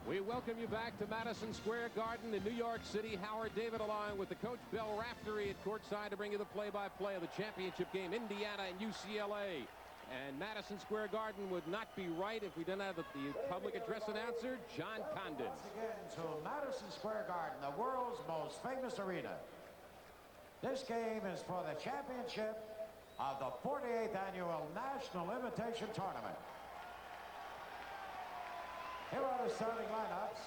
We welcome you back to Madison Square Garden in New York City. Howard David along with the coach Bill Raftery at courtside to bring you the play-by-play of the championship game, Indiana and UCLA. And Madison Square Garden would not be right if we didn't have the public address announcer, John Condon. Once again to Madison Square Garden, the world's most famous arena. This game is for the championship of the 48th Annual National Invitation Tournament. Here are the starting lineups.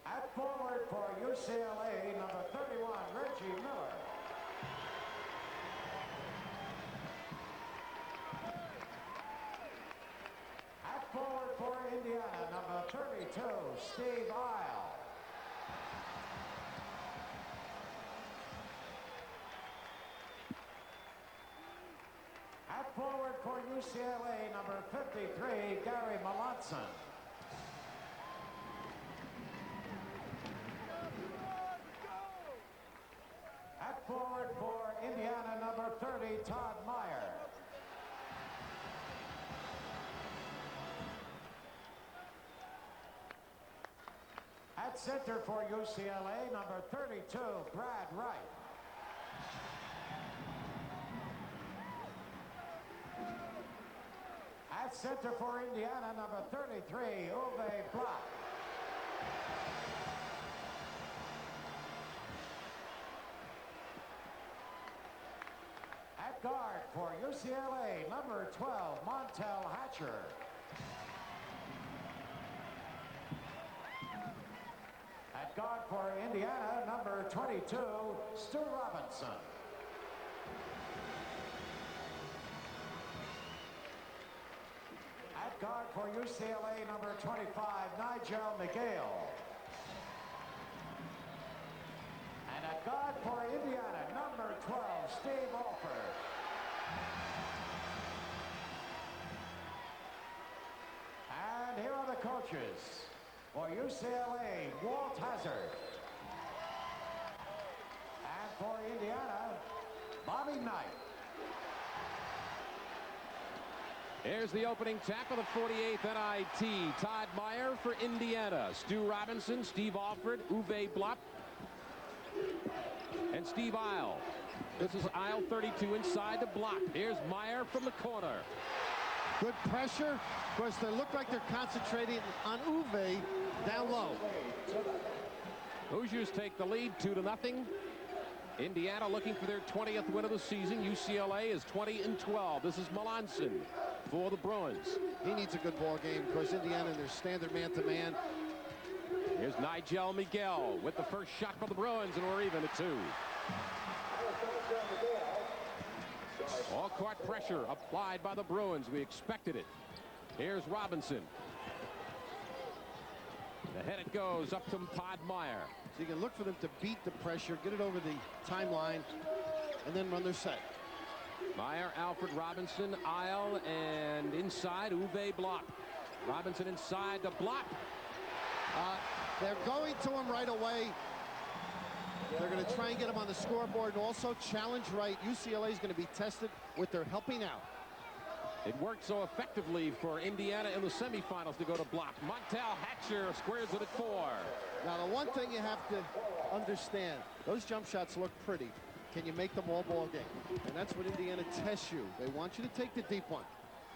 At forward for UCLA, number 31, Reggie Miller. At forward for Indiana, number 32, Steve Isle. At forward for UCLA, number 53, Gary Melanson. At forward for Indiana, number 30, Todd Meyer. At center for UCLA, number 32, Brad Wright. At center for Indiana, number 33, Uwe Block. At guard for UCLA, number 12, Montel Hatcher. At guard for Indiana, number 22, Stu Robinson. At guard for UCLA, number 25, Nigel McGale. And at guard for Indiana, number 12, Steve Alford. And here are the coaches. For UCLA, Walt Hazard. And for Indiana, Bobby Knight. Here's the opening tap of the 48th NIT. Todd Meyer for Indiana. Stu Robinson, Steve Alford, Uwe Block, and Steve Isle. This is Isle 32 inside the block. Here's Meyer from the corner. Good pressure. Of course, they look like they're concentrating on Uwe down low. Hoosiers take the lead 2-0. Indiana looking for their 20th win of the season. UCLA is 20-12. This is Melanson for the Bruins. He needs a good ball game. Of course, Indiana in their standard man-to-man. Here's Nigel Miguel with the first shot for the Bruins, and we're even at 2. All court pressure applied by the Bruins. We expected it. Here's Robinson. Ahead it goes up to Todd Meyer. So you can look for them to beat the pressure, get it over the timeline, and then run their set. Meyer, Alfred, Robinson, Isle, and inside Uwe Block. Robinson inside the block. They're going to him right away. They're going to try and get him on the scoreboard and also challenge Wright. UCLA is going to be tested with their helping out. It worked so effectively for Indiana in the semifinals to go to Block. Montel Hatcher squares it at 4. Now, the one thing you have to understand, those jump shots look pretty. Can you make them all ball game? And that's what Indiana tests you. They want you to take the deep one.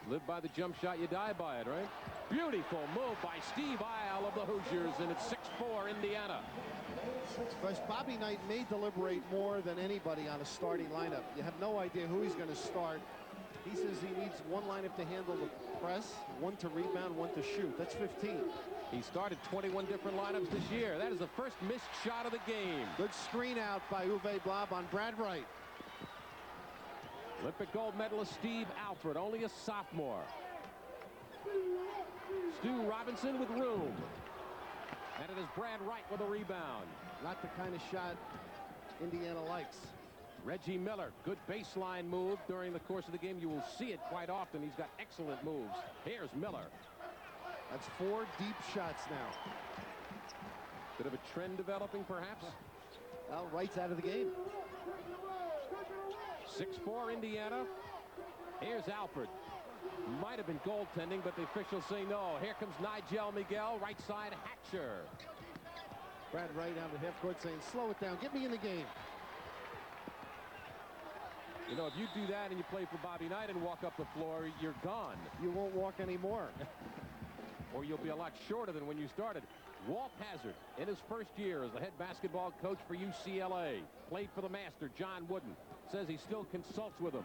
Live by the jump shot, you die by it, right? Beautiful move by Steve Isle of the Hoosiers, and it's 6-4 Indiana. Because Bobby Knight may deliberate more than anybody on a starting lineup. You have no idea who he's going to start. He says he needs one lineup to handle the press, one to rebound, one to shoot. That's 15. He started 21 different lineups this year. That is the first missed shot of the game. Good screen out by Uwe Blob on Brad Wright. Olympic gold medalist Steve Alford, only a sophomore. Stu Robinson with room. And it is Brad Wright with a rebound. Not the kind of shot Indiana likes. Reggie Miller, good baseline move during the course of the game. You will see it quite often. He's got excellent moves. Here's Miller. That's 4 deep shots now. Bit of a trend developing, perhaps. Well, Wright's out of the game. 6-4 Indiana. Here's Alford. Might have been goaltending, but the officials say no. Here comes Nigel Miguel, right side Hatcher. Brad Wright out of half court saying, slow it down, get me in the game. You know, if you do that and you play for Bobby Knight and walk up the floor, you're gone. You won't walk anymore. Or you'll be a lot shorter than when you started. Walt Hazzard, in his first year as the head basketball coach for UCLA, played for the master, John Wooden, says he still consults with him.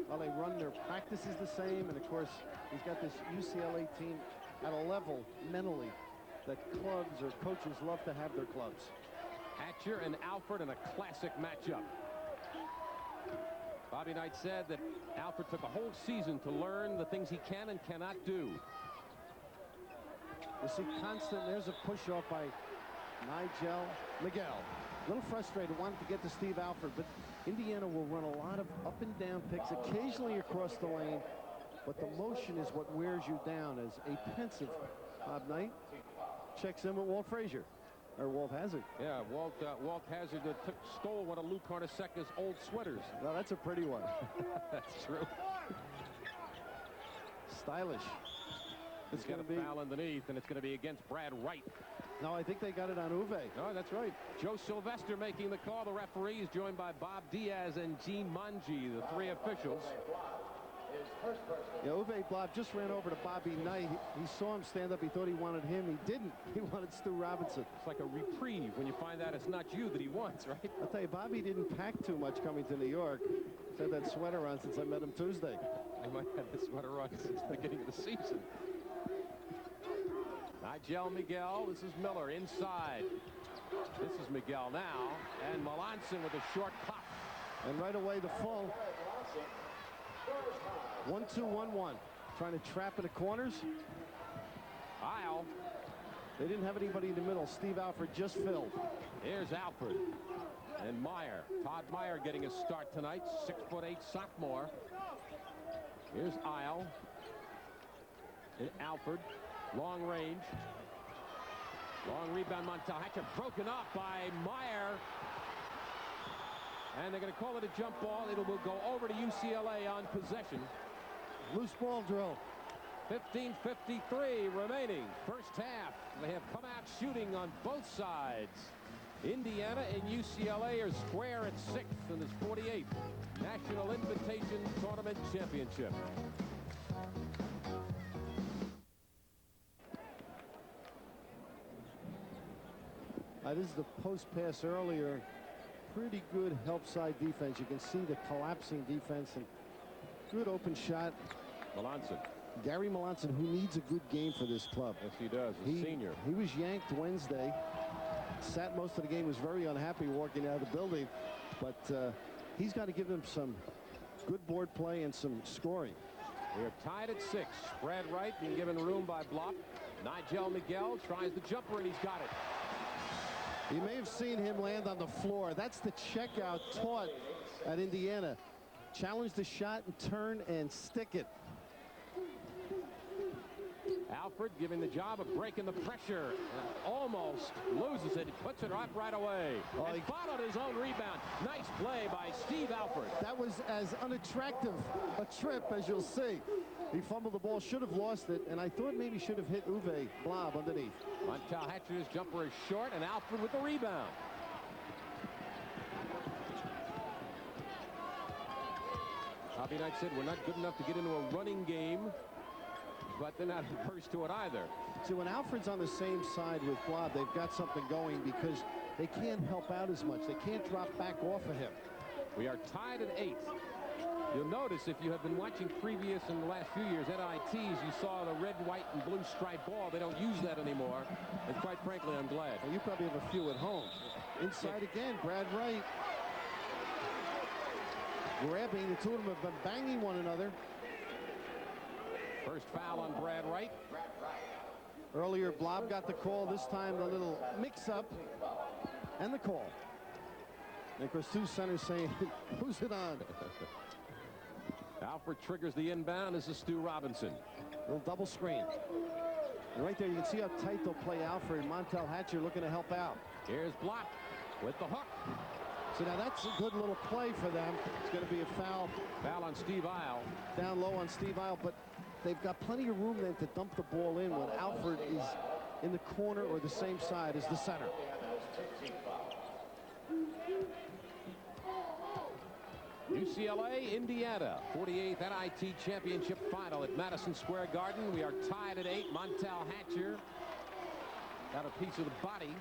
Well, they run their practices the same, and of course, he's got this UCLA team at a level mentally that clubs or coaches love to have their clubs. Hatcher and Alford in a classic matchup. Bobby Knight said that Alford took a whole season to learn the things he can and cannot do. You see constant, there's a push off by Nigel Miguel. A little frustrated, wanted to get to Steve Alford, but Indiana will run a lot of up and down picks, occasionally across the lane, but the motion is what wears you down as a pensive Bob Knight checks in with Walt Frazier, or Walt Hazzard. Yeah, Walt Hazzard stole one of Lou Carnesecca's old sweaters. Well, that's a pretty one. That's true. Stylish. It's got a foul underneath, and it's going to be against Brad Wright. No, I think they got it on Uwe. No, that's right. Joe Sylvester making the call. The referee is joined by Bob Diaz and Gene Manji, the three officials. Yeah, Uwe Blab just ran over to Bobby Knight. He saw him stand up. He thought he wanted him. He didn't. He wanted Stu Robinson. It's like a reprieve when you find out it's not you that he wants, right? I'll tell you, Bobby didn't pack too much coming to New York. He's had that sweater on since I met him Tuesday. He might have had the sweater on since the beginning of the season. Nigel Miguel, this is Miller inside. This is Miguel now, and Melanson with a short pop. And right away the full. 1-2-1-1. Trying to trap in the corners. Isle. They didn't have anybody in the middle. Steve Alford just filled. Here's Alford. And Meyer. Todd Meyer getting a start tonight. 6'8" sophomore. Here's Isle. And Alford. Long range. Long rebound. Montel Hatcher broken up by Meyer. And they're going to call it a jump ball. It will go over to UCLA on possession. Loose ball drill. 15:53 remaining. First half. They have come out shooting on both sides. Indiana and UCLA are square at 6th in this 48th National Invitation Tournament Championship. This is the post pass earlier. Pretty good help side defense. You can see the collapsing defense and good open shot. Melanson. Gary Melanson, who needs a good game for this club. Yes, he does. A senior. He was yanked Wednesday. Sat most of the game. Was very unhappy walking out of the building. But he's got to give them some good board play and some scoring. We're tied at 6. Brad Wright being given room by Block. Nigel Miguel tries the jumper, and he's got it. You may have seen him land on the floor. That's the checkout taught at Indiana. Challenge the shot and turn and stick it. Alford giving the job of breaking the pressure. Almost loses it. He puts it up right away. And followed his own rebound. Nice play by Steve Alford. That was as unattractive a trip as you'll see. He fumbled the ball, should have lost it, and I thought maybe should have hit Uwe Blab underneath. Montel Hatcher's jumper is short, and Alford with the rebound. Bobby Knight said we're not good enough to get into a running game, but they're not averse to it either. See, when Alfred's on the same side with Blab, they've got something going because they can't help out as much. They can't drop back off of him. We are tied at 8. You'll notice if you have been watching previous in the last few years NITs, you saw the red, white, and blue striped ball. They don't use that anymore. And quite frankly, I'm glad. Well, you probably have a few at home. Inside again, Brad Wright. Grabbing. The two of them have been banging one another. First foul on Brad Wright. Earlier, Blob got the call. This time, the little mix-up and the call. And of course, two centers saying, who's it on? Alford triggers the inbound. This is Stu Robinson. Little double screen. And right there, you can see how tight they'll play Alfred. Montel Hatcher looking to help out. Here's Block with the hook. So now that's a good little play for them. It's going to be a foul. Foul on Steve Isle. Down low on Steve Isle, but they've got plenty of room then to dump the ball in when Alford is in the corner or the same side as the center. UCLA, Indiana, 48th NIT Championship final at Madison Square Garden. We are tied at 8. Montel Hatcher got a piece of the body.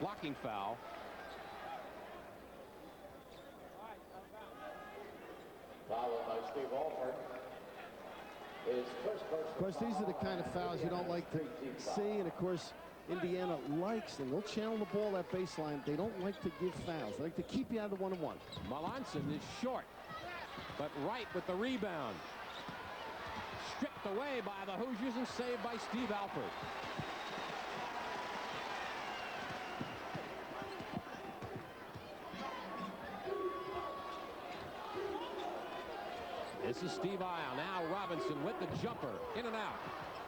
Blocking foul. Foul by Steve Alford. Of course, these are the kind of fouls you don't like to see, and of course, Indiana likes them. They'll channel the ball that baseline. They don't like to give fouls. They like to keep you out of the one-on-one. Melanson is short, but right with the rebound. Stripped away by the Hoosiers and saved by Steve Alford. This is Steve Isle. Now Robinson with the jumper. In and out.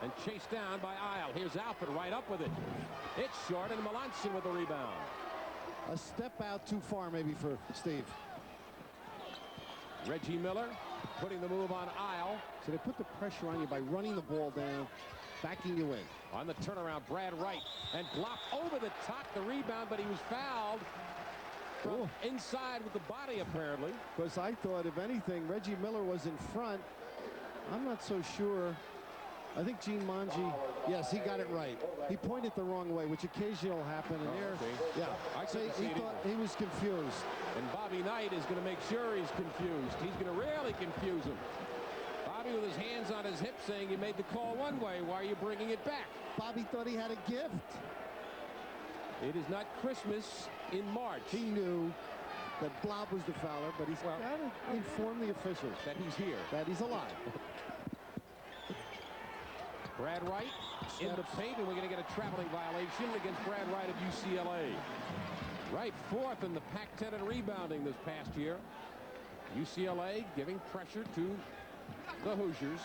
And chased down by Isle. Here's Alford right up with it. It's short, and Melanson with the rebound. A step out too far maybe for Steve. Reggie Miller putting the move on Isle. So they put the pressure on you by running the ball down, backing you in. On the turnaround, Brad Wright. And blocked over the top, the rebound, but he was fouled from inside with the body, apparently. Because I thought, if anything, Reggie Miller was in front. I'm not so sure. I think Gene Manji, yes, he got it right. He pointed the wrong way, which occasionally will happen. And I he thought he was confused. And Bobby Knight is going to make sure he's confused. He's going to really confuse him. Bobby with his hands on his hips saying you made the call one way. Why are you bringing it back? Bobby thought he had a gift. It is not Christmas in March. He knew that Blob was the fouler, but he's got to inform the officials that he's here, that he's alive. Brad Wright in the paint, and we're going to get a traveling violation against Brad Wright of UCLA. Wright fourth in the Pac-10 in rebounding this past year. UCLA giving pressure to the Hoosiers.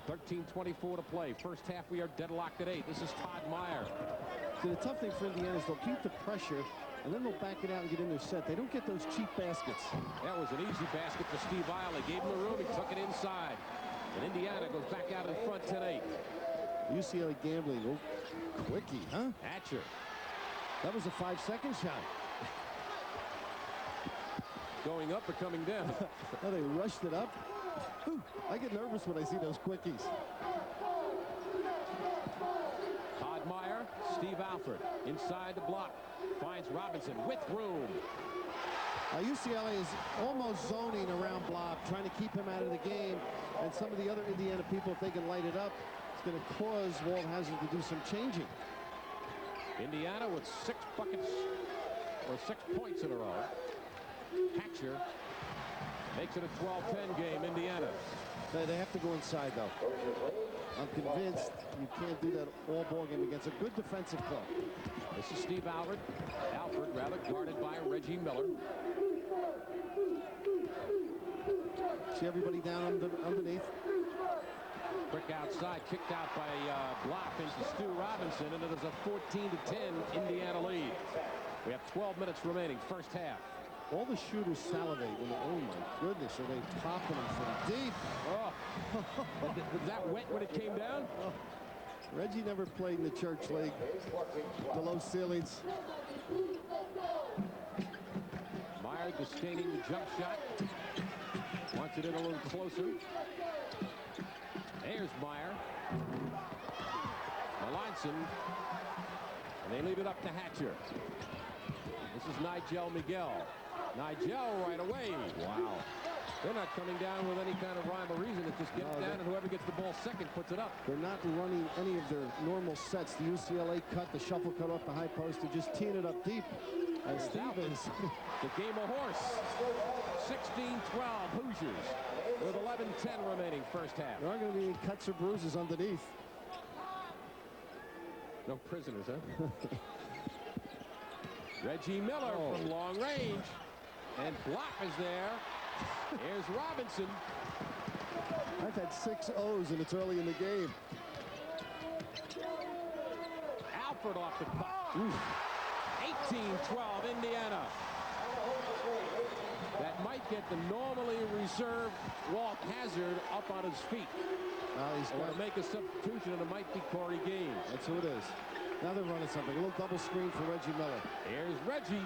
13:24 to play. First half, we are deadlocked at 8. This is Todd Meyer. So the tough thing for Indiana is they'll keep the pressure, and then they'll back it out and get in their set. They don't get those cheap baskets. That was an easy basket for Steve Isle. They gave him the room. He took it inside. And Indiana goes back out in front 10-8. UCLA gambling. Oh, quickie, huh? Hatcher. That was a 5-second shot. Going up or coming down. Oh, they rushed it up. Ooh, I get nervous when I see those quickies. Todd Meyer, Steve Alford inside the block. Finds Robinson with room. UCLA is almost zoning around Blob, trying to keep him out of the game. And some of the other Indiana people, if they can light it up, it's going to cause Walt Hazzard to do some changing. Indiana with 6 buckets, or 6 points in a row. Hatcher makes it a 12-10 game, Indiana. They have to go inside, though. I'm convinced you can't do that all ball game against a good defensive club. This is Steve Alford, guarded by Reggie Miller. See everybody down underneath. Quick outside, kicked out by Block into Stu Robinson, and it is a 14-10 Indiana lead. We have 12 minutes remaining, first half. All the shooters salivate. Oh my goodness, are they popping them from deep? Oh, was that wet when it came down? Oh. Reggie never played in the church league. The low ceilings. Meyer disdaining the jump shot. Wants it in a little closer. There's Meyer. Melanson. And they leave it up to Hatcher. This is Nigel Miguel. Nigel right away. Wow. They're not coming down with any kind of rhyme or reason. It just gets down, and whoever gets the ball second puts it up. They're not running any of their normal sets. The UCLA cut, the shuffle cut off the high post. They're just teeing it up deep. And Stevens. The game a horse. 16-12 Hoosiers with 11:10 remaining first half. There aren't going to be any cuts or bruises underneath. No prisoners, huh? Reggie Miller from long range. And Block is there. Here's Robinson. I've had 6 O's, and it's early in the game. Alford off the puck. 18-12 Indiana. that might get the normally reserved Walt Hazzard up on his feet. He's Or got to make a substitution, and it might be Corey Gaines. That's who it is. Now they're running something. A little double screen for Reggie Miller. Here's Reggie.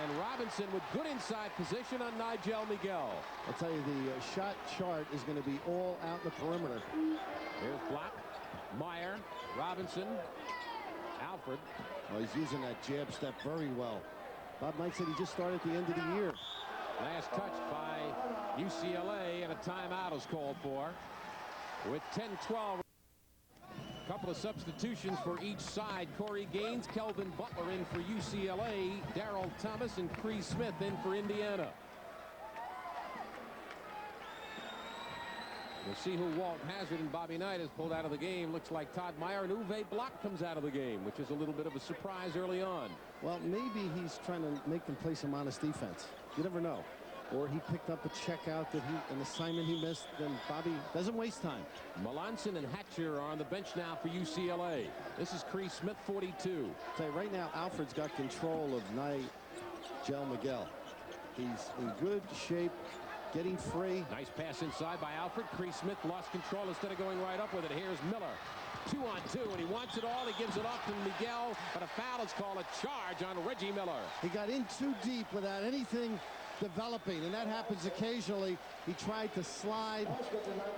And Robinson with good inside position on Nigel Miguel. I'll tell you, the shot chart is going to be all out the perimeter. Here's Block, Meyer, Robinson, Alfred. Well, he's using that jab step very well. Bob Knight said he just started at the end of the year. Last touch by UCLA, and a timeout is called for. With 10-12. Couple of substitutions for each side. Corey Gaines, Kelvin Butler in for UCLA, Darryl Thomas and Cree Smith in for Indiana. We'll see who Walt Hazzard and Bobby Knight has pulled out of the game. Looks like Todd Meyer and Uwe Block comes out of the game, which is a little bit of a surprise early on. Well, maybe he's trying to make them play some honest defense. You never know. Or he picked up a check out that an assignment he missed, then Bobby doesn't waste time. Melanson and Hatcher are on the bench now for UCLA. This is Cree Smith, 42. Say right now, Alfred's got control of Nigel Miguel. He's in good shape, getting free. Nice pass inside by Alfred. Cree Smith lost control instead of going right up with it. Here's Miller. 2-on-2, and he wants it all. He gives it off to Miguel, but a foul is called, a charge on Reggie Miller. He got in too deep without anything developing, and that happens occasionally. He tried to slide,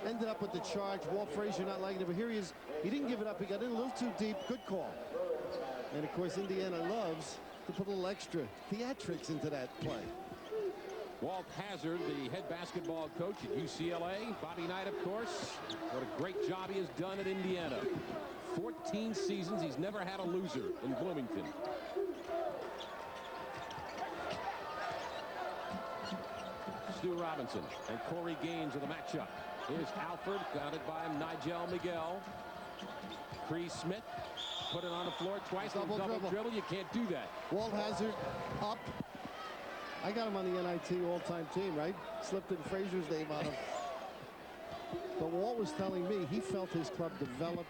ended up with the charge. Walt Frazier not liking it, but here he is. He didn't give it up. He got in a little too deep. Good call. And of course, Indiana loves to put a little extra theatrics into that play. Walt Hazzard, the head basketball coach at UCLA. Bobby Knight, of course. What a great job he has done at Indiana. 14 seasons. He's never had a loser in Bloomington. Stu Robinson and Corey Gaines of the matchup. Here's Alfred, got it by Nigel Miguel. Cree Smith put it on the floor twice. Double dribble. You can't do that. Walt Hazzard up. I got him on the NIT all-time team, right? Slipped in Frazier's name on him. But Walt was telling me he felt his club developed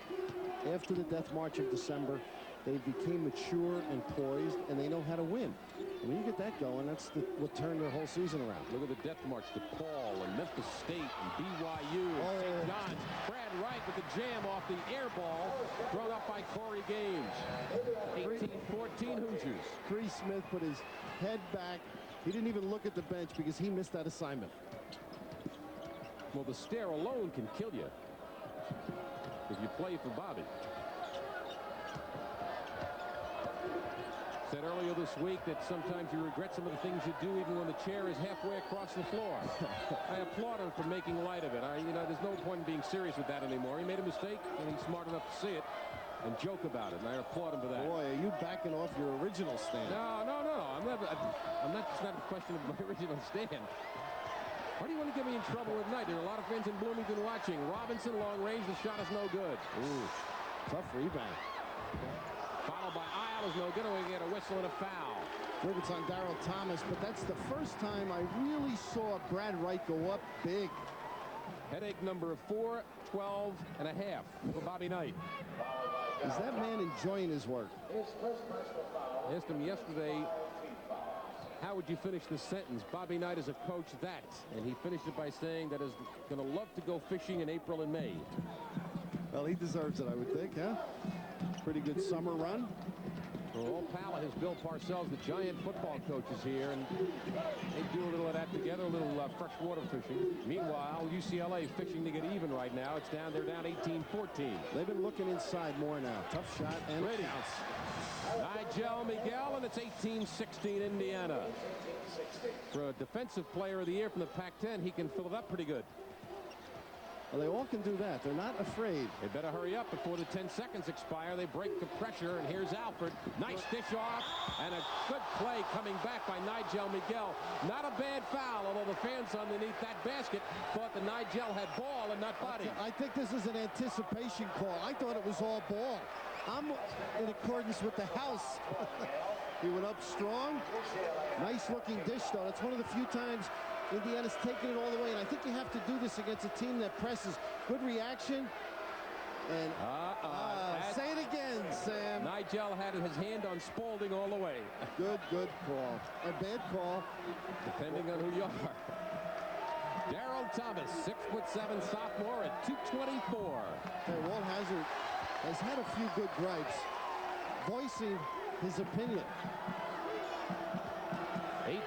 after the death march of December. They became mature and poised, and they know how to win. And when you get that going, that's what turned their whole season around. Look at the death march to Paul and Memphis State and BYU and St. John's. Brad Wright with the jam off the air ball, thrown up by Corey Gaines. 18-14 Hoosiers. Cree Smith put his head back. He didn't even look at the bench because he missed that assignment. Well, the stare alone can kill you if you play for Bobby. Said earlier this week that sometimes you regret some of the things you do even when the chair is halfway across the floor. I applaud him for making light of it. There's no point in being serious with that anymore. He made a mistake, and he's smart enough to see it and joke about it, and I applaud him for that. Boy, are you backing off your original stand? No. I'm not. It's not a question of my original stand. Why do you want to get me in trouble at night? There are a lot of fans in Bloomington watching. Robinson, long range, the shot is no good. Ooh, tough rebound. Followed by Isle is no good, and we get a whistle and a foul. I believe it's on Darryl Thomas, but that's the first time I really saw Brad Wright go up big. Headache number 4-12 and a half for Bobby Knight. Is that man enjoying his work? I asked him yesterday, how would you finish the sentence? Bobby Knight is a coach that. And he finished it by saying that he's going to love to go fishing in April and May. Well, he deserves it, I would think, huh? Pretty good summer run. Well, old pal of his, Bill Parcells, the giant football coach, is here, and they do a little of that together, a little freshwater fishing. Meanwhile, UCLA fishing to get even right now. They're down 18-14. They've been looking inside more now. Tough shot and ready. Nigel Miguel, and it's 18-16 Indiana. For a defensive player of the year from the Pac-10, he can fill it up pretty good. Well, they all can do that. They're not afraid. They better hurry up before the 10 seconds expire. They break the pressure, and here's Alfred. Nice dish off, and a good play coming back by Nigel Miguel. Not a bad foul, although the fans underneath that basket thought that Nigel had ball and not body. I think this is an anticipation call. I thought it was all ball. I'm in accordance with the house. He went up strong. Nice looking dish, though. That's one of the few times Indiana's taken it all the way, and I think you have to do this against a team that presses. Good reaction. And say it again, Sam. Nigel had his hand on Spaulding all the way. Good call. Or bad call. Depending on who you are. Darryl Thomas, 6'7" sophomore at 224. Okay, Walt Hazard has had a few good gripes, voicing his opinion.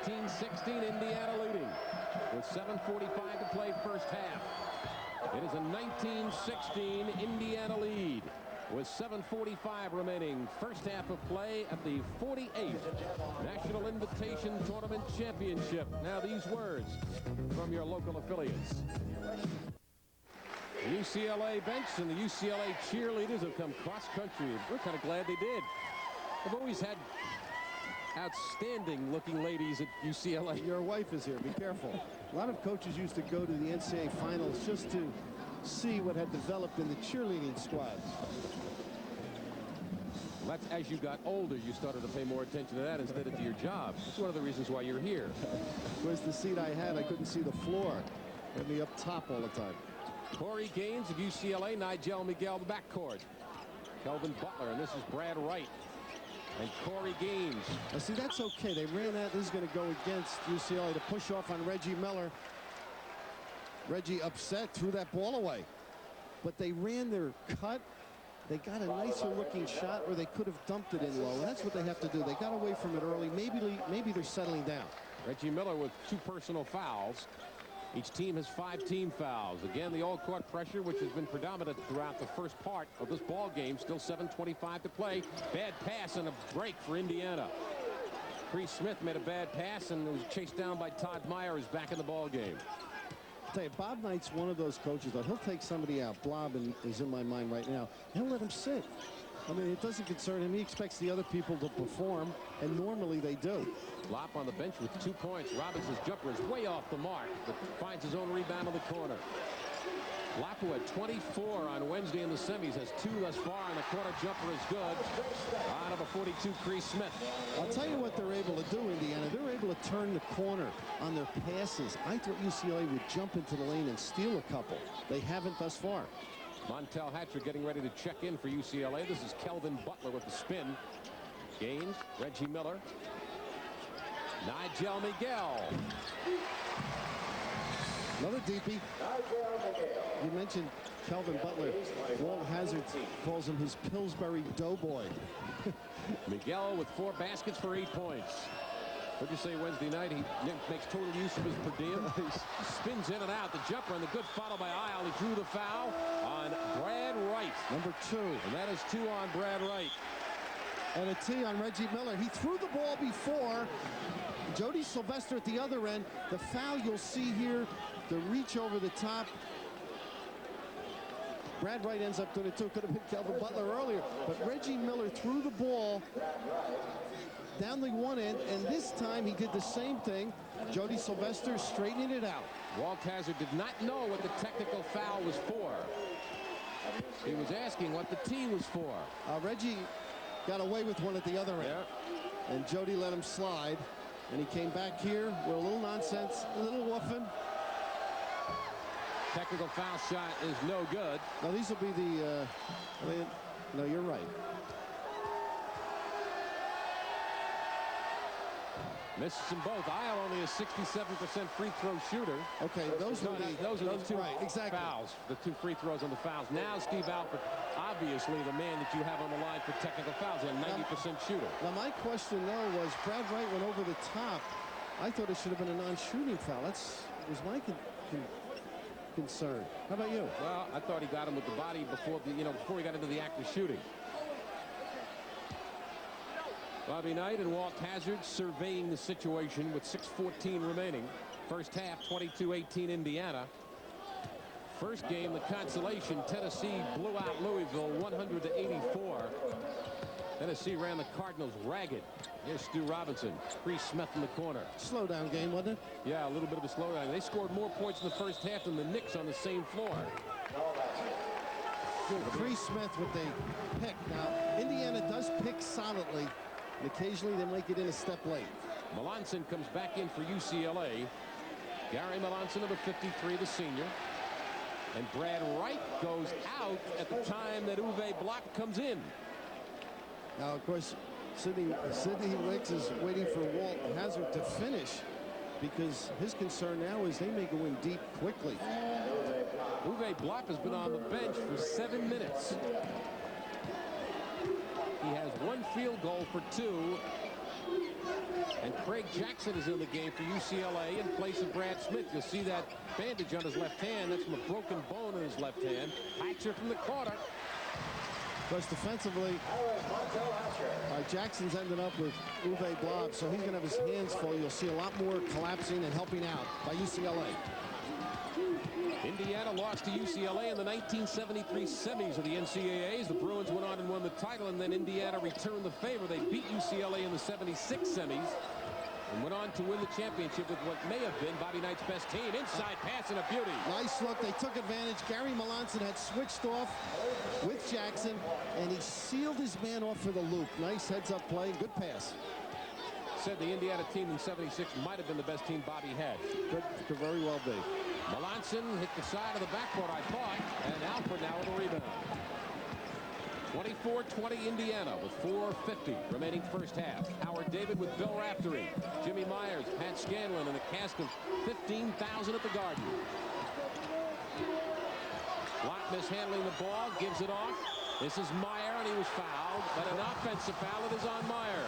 18-16, Indiana leading with 7:45 to play first half. It is a 19-16 Indiana lead with 7:45 remaining. First half of play at the 48th National Invitation Tournament Championship. Now these words from your local affiliates. The UCLA bench and the UCLA cheerleaders have come cross country. We're kind of glad they did. They've always had outstanding looking ladies at UCLA. Your wife is here. Be careful. A lot of coaches used to go to the NCAA finals just to see what had developed in the cheerleading squad. Well, that's as you got older, you started to pay more attention to that instead of to your job. It's one of the reasons why you're here. Where's the seat I had? I couldn't see the floor. Had me up top all the time. Corey Gaines of UCLA, Nigel Miguel, the backcourt. Kelvin Butler, and this is Brad Wright. And Corey Gaines. Now, see, that's okay. They ran that. This is going to go against UCLA to push off on Reggie Miller. Reggie upset, threw that ball away. But they ran their cut. They got a nicer looking shot where they could have dumped it in low. And that's what they have to do. They got away from it early. Maybe they're settling down. Reggie Miller with 2 personal fouls. Each team has 5 team fouls. Again, the all-court pressure, which has been predominant throughout the first part of this ball game. Still 7:25 to play. Bad pass and a break for Indiana. Chris Smith made a bad pass and was chased down by Todd Meyer, who's back in the ball game. I'll tell you, Bob Knight's one of those coaches that he'll take somebody out. Blob is in my mind right now. He'll let him sit. I mean, it doesn't concern him. He expects the other people to perform, and normally they do. Lop on the bench with 2 points. Robinson's jumper is way off the mark, but finds his own rebound in the corner. Lop, who had 24 on Wednesday in the semis, has 2 thus far, and the corner jumper is good. On number 42, Chris Smith. I'll tell you what they're able to do, Indiana. They're able to turn the corner on their passes. I thought UCLA would jump into the lane and steal a couple. They haven't thus far. Montel Hatcher getting ready to check in for UCLA. This is Kelvin Butler with the spin. Gaines, Reggie Miller. Nigel Miguel. Another deepie. You mentioned Kelvin Butler. Walt Hazard calls him his Pillsbury Doughboy. Miguel with 4 baskets for 8 points. What'd you say Wednesday night? He makes total use of his per diem. Spins in and out. The jumper and the good follow by Isle. He drew the foul on Brad Wright. Number 2. And that is 2 on Brad Wright. And a T on Reggie Miller. He threw the ball before. Jody Sylvester at the other end. The foul you'll see here, the reach over the top. Brad Wright ends up doing it too. Could have been Kelvin Butler earlier. But Reggie Miller threw the ball down the one end, and this time he did the same thing. Jody Sylvester straightening it out. Walt Hazard did not know what the technical foul was for. He was asking what the T was for. Reggie got away with one at the other end. Yeah. And Jody let him slide. And he came back here with a little nonsense, a little woofing. Technical foul shot is no good. Now these will be the, no, you're right. Misses them both. Isle only a 67% free throw shooter. Okay, those are the 2 right, exactly. Fouls. The 2 free throws on the fouls. Now Steve Alford, obviously the man that you have on the line for technical fouls, a 90% shooter. Now my question though was Brad Wright went over the top. I thought it should have been a non-shooting foul. That was my concern. How about you? Well, I thought he got him with the body before he got into the act of shooting. Bobby Knight and Walt Hazard surveying the situation with 6:14 remaining. First half, 22-18 Indiana. First game, the consolation, Tennessee blew out Louisville 100-84. Tennessee ran the Cardinals ragged. Here's Stu Robinson. Chris Smith in the corner. Slow down game, wasn't it? Yeah, a little bit of a slowdown. They scored more points in the first half than the Knicks on the same floor. Chris Smith with the pick. Now, Indiana does pick solidly. And occasionally they make it in a step late. Melanson comes back in for UCLA. Gary Melanson, number 53, the senior. And Brad Wright goes out out at the time that Uwe Block comes in. Now, of course, Sidney Wicks is waiting for Walt Hazard to finish because his concern now is they may go in deep quickly. Uwe Block has been on the bench for 7 minutes. He has 1 field goal for 2. And Craig Jackson is in the game for UCLA in place of Brad Smith. You'll see that bandage on his left hand. That's from a broken bone in his left hand. Hatcher from the corner. Because defensively, Jackson's ended up with Uwe Blob, so he's going to have his hands full. You'll see a lot more collapsing and helping out by UCLA. Indiana lost to UCLA in the 1973 semis of the NCAAs. The Bruins went on and won the title, and then Indiana returned the favor. They beat UCLA in the 76 semis and went on to win the championship with what may have been Bobby Knight's best team. Inside pass and a beauty. Nice look. They took advantage. Gary Melanson had switched off with Jackson, and he sealed his man off for the loop. Nice heads-up play. Good pass. Said the Indiana team in 76 might have been the best team Bobby had. Could very well be. Melanson hit the side of the backboard, I thought, and Alford now with a rebound. 24-20 Indiana with 4:50 remaining first half. Howard David with Bill Raftery, Jimmy Myers, Pat Scanlon, and a cast of 15,000 at the Garden. Block mishandling the ball, gives it off. This is Meyer, and he was fouled, but an offensive foul. It is on Meyer.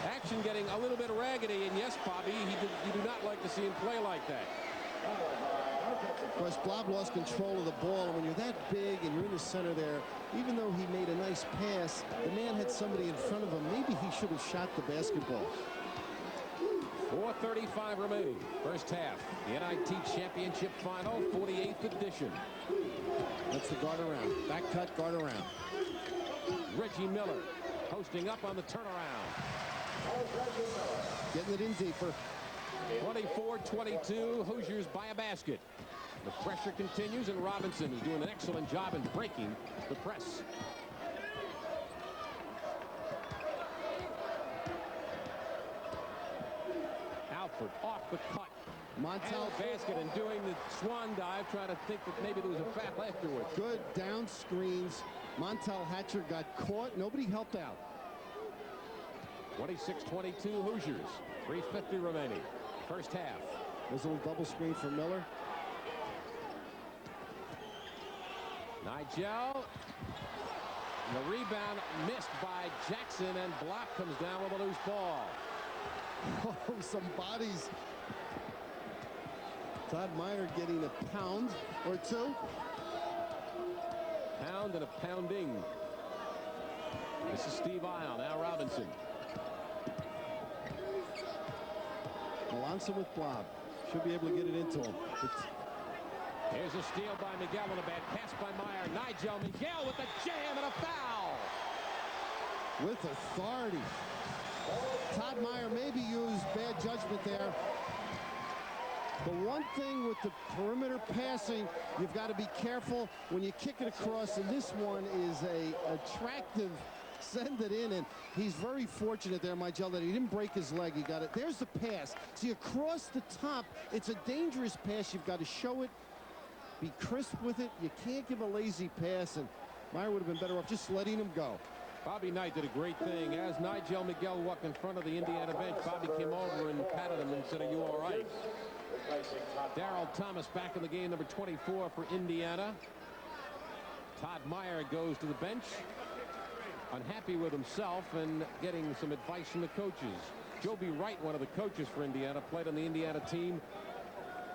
Action getting a little bit raggedy, and yes, Bobby, you do not like to see him play like that. Of course, Blob lost control of the ball, and when you're that big and you're in the center there, even though he made a nice pass, the man had somebody in front of him. Maybe he should have shot the basketball. 4:35 remaining first half. The NIT Championship Final, 48th edition. That's the guard around. Back cut, guard around. Reggie Miller posting up on the turnaround. Getting it in deeper. 24-22, Hoosiers by a basket. The pressure continues, and Robinson is doing an excellent job in breaking the press. Alford off the cut. Montel basket and doing the swan dive, trying to think that maybe there was a foul afterwards. Good down screens. Montel Hatcher got caught. Nobody helped out. 26-22 Hoosiers. 3:50 remaining. First half. There's a little double screen for Miller. Nigel. The rebound missed by Jackson, and Block comes down with a loose ball. Oh, some bodies. Todd Meyer getting a pound or two. Pound and a pounding. This is Steve Isle. Now Robinson. Melanson with Blob. Should be able to get it into him. Here's a steal by Miguel and a bad pass by Meyer. Nigel Miguel with a jam and a foul. With authority. Todd Meyer maybe used bad judgment there. The one thing with the perimeter passing, you've got to be careful when you kick it across, and this one is a attractive send it in, and he's very fortunate there, Miguel, that he didn't break his leg. He got it. There's the pass. See, across the top, it's a dangerous pass. You've got to show it, be crisp with it. You can't give a lazy pass, and Meyer would have been better off just letting him go. Bobby Knight did a great thing. As Nigel Miguel walked in front of the Indiana bench, Bobby came over and patted him and said, "Are you all right?" Darrell Thomas back in the game, number 24 for Indiana. Todd Meyer goes to the bench, unhappy with himself and getting some advice from the coaches. Joby Wright, one of the coaches for Indiana, played on the Indiana team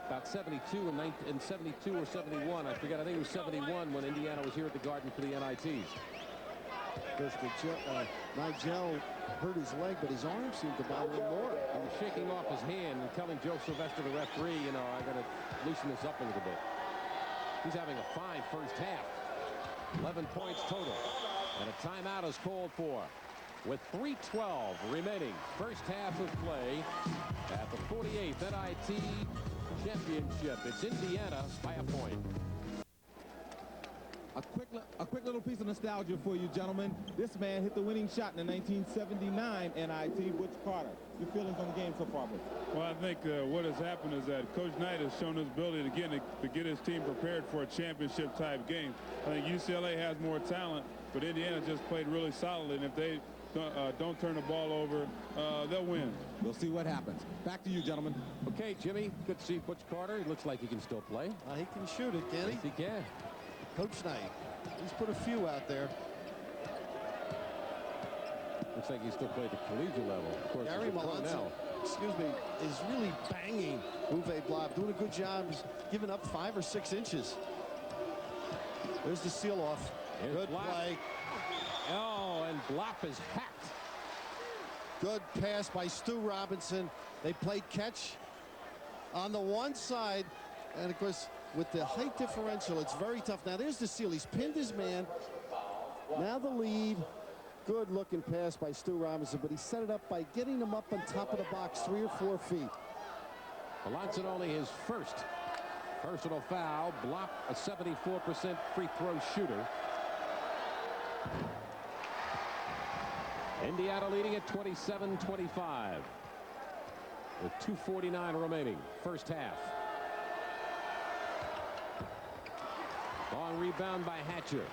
about 72 and 72 or 71. I forget. I think it was 71 when Indiana was here at the Garden for the NITs. Nigel hurt his leg, but his arm seemed to bother him more. He was shaking off his hand and telling Joe Sylvester, the referee, you know, I got to loosen this up a little bit. He's having a fine first half. 11 points total. And a timeout is called for with 3:12 remaining. First half of play at the 48th NIT Championship. It's Indiana by a point. A quick little piece of nostalgia for you, gentlemen. This man hit the winning shot in the 1979 NIT, Butch Carter. Your feelings on the game so far, Butch? Well, I think what has happened is that Coach Knight has shown his ability to get his team prepared for a championship-type game. I think UCLA has more talent, but Indiana just played really solidly, and if they don't turn the ball over, they'll win. We'll see what happens. Back to you, gentlemen. Okay, Jimmy, good to see Butch Carter. He looks like he can still play. He can shoot it, can he? Yes, he can. Coach Knight, he's put a few out there. Looks like he still played at the collegiate level. Of course, Gary Malonzo, excuse me, is really banging Uwe Blab, doing a good job, giving up 5 or 6 inches. There's the seal off. Here's Good Blab. play. Oh, and Blop is hacked. Good pass by Stu Robinson. They played catch on the one side, and of course, with the height differential, it's very tough. Now there's the seal. He's pinned his man. Now the lead. Good looking pass by Stu Robinson, but he set it up by getting him up on top of the box 3 or 4 feet. Melanson only his first personal foul. Blop, a 74% free throw shooter. Indiana leading at 27-25 with 2:49 remaining, first half. Long rebound by Hatcher.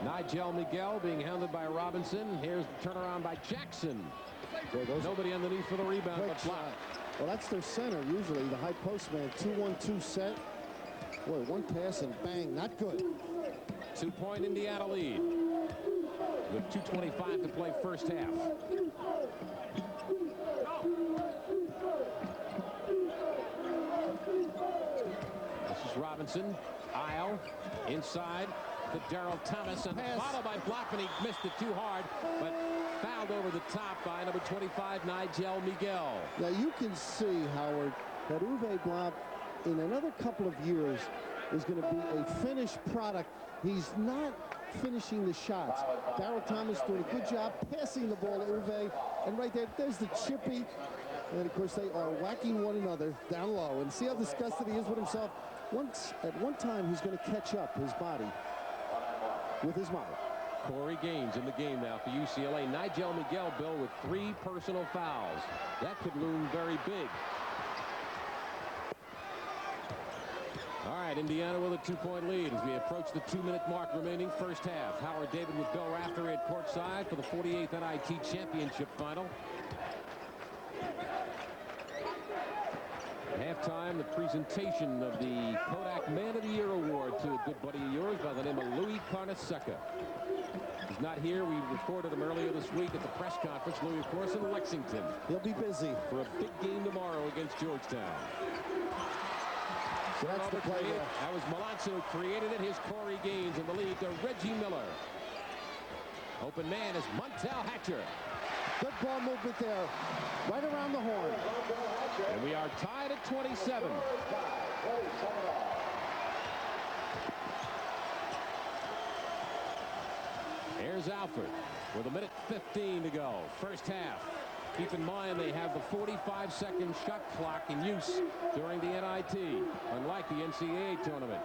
Nigel Miguel being hounded by Robinson. Here's the turnaround by Jackson. Nobody underneath for the rebound but Blop. Well, that's their center usually, the high post man. 2-1-2 set. Boy, one pass and bang, not good. 2-point Indiana lead with 2:25 to play first half. This is Robinson. Isle inside to Darrell Thomas, and followed by Blop, and he missed it too hard, but fouled over the top by number 25, Nigel Miguel. Now you can see, Howard, that Uwe Blop in another couple of years is going to be a finished product. He's not finishing the shots. Darrell Thomas doing a good job passing the ball to Uwe, and right there's the chippy, and of course they are whacking one another down low, and see how disgusted he is with himself. At one time he's going to catch up his body with his mind. Corey Gaines in the game now for UCLA. Nigel Miguel, Bill, with 3 personal fouls. That could loom very big. All right, Indiana with a 2-point lead as we approach the 2-minute mark remaining first half. Howard David with Bill Raftery at courtside for the 48th NIT championship final. At halftime, the presentation of the Kodak Man of the Year award to a good buddy of yours by the name of Louis Carnesecca. He's not here. We recorded him earlier this week at the press conference. Louis, of course, in Lexington. He'll be busy for a big game tomorrow against Georgetown. So that's the play there. That was Melanson who created it. Here's Corey Gaines in the lead to Reggie Miller. Open man is Montel Hatcher. Good ball movement there, right around the horn. And we are tied at 27. Here's Alford with 1:15 to go. First half. Keep in mind they have the 45-second shot clock in use during the NIT, unlike the NCAA tournament.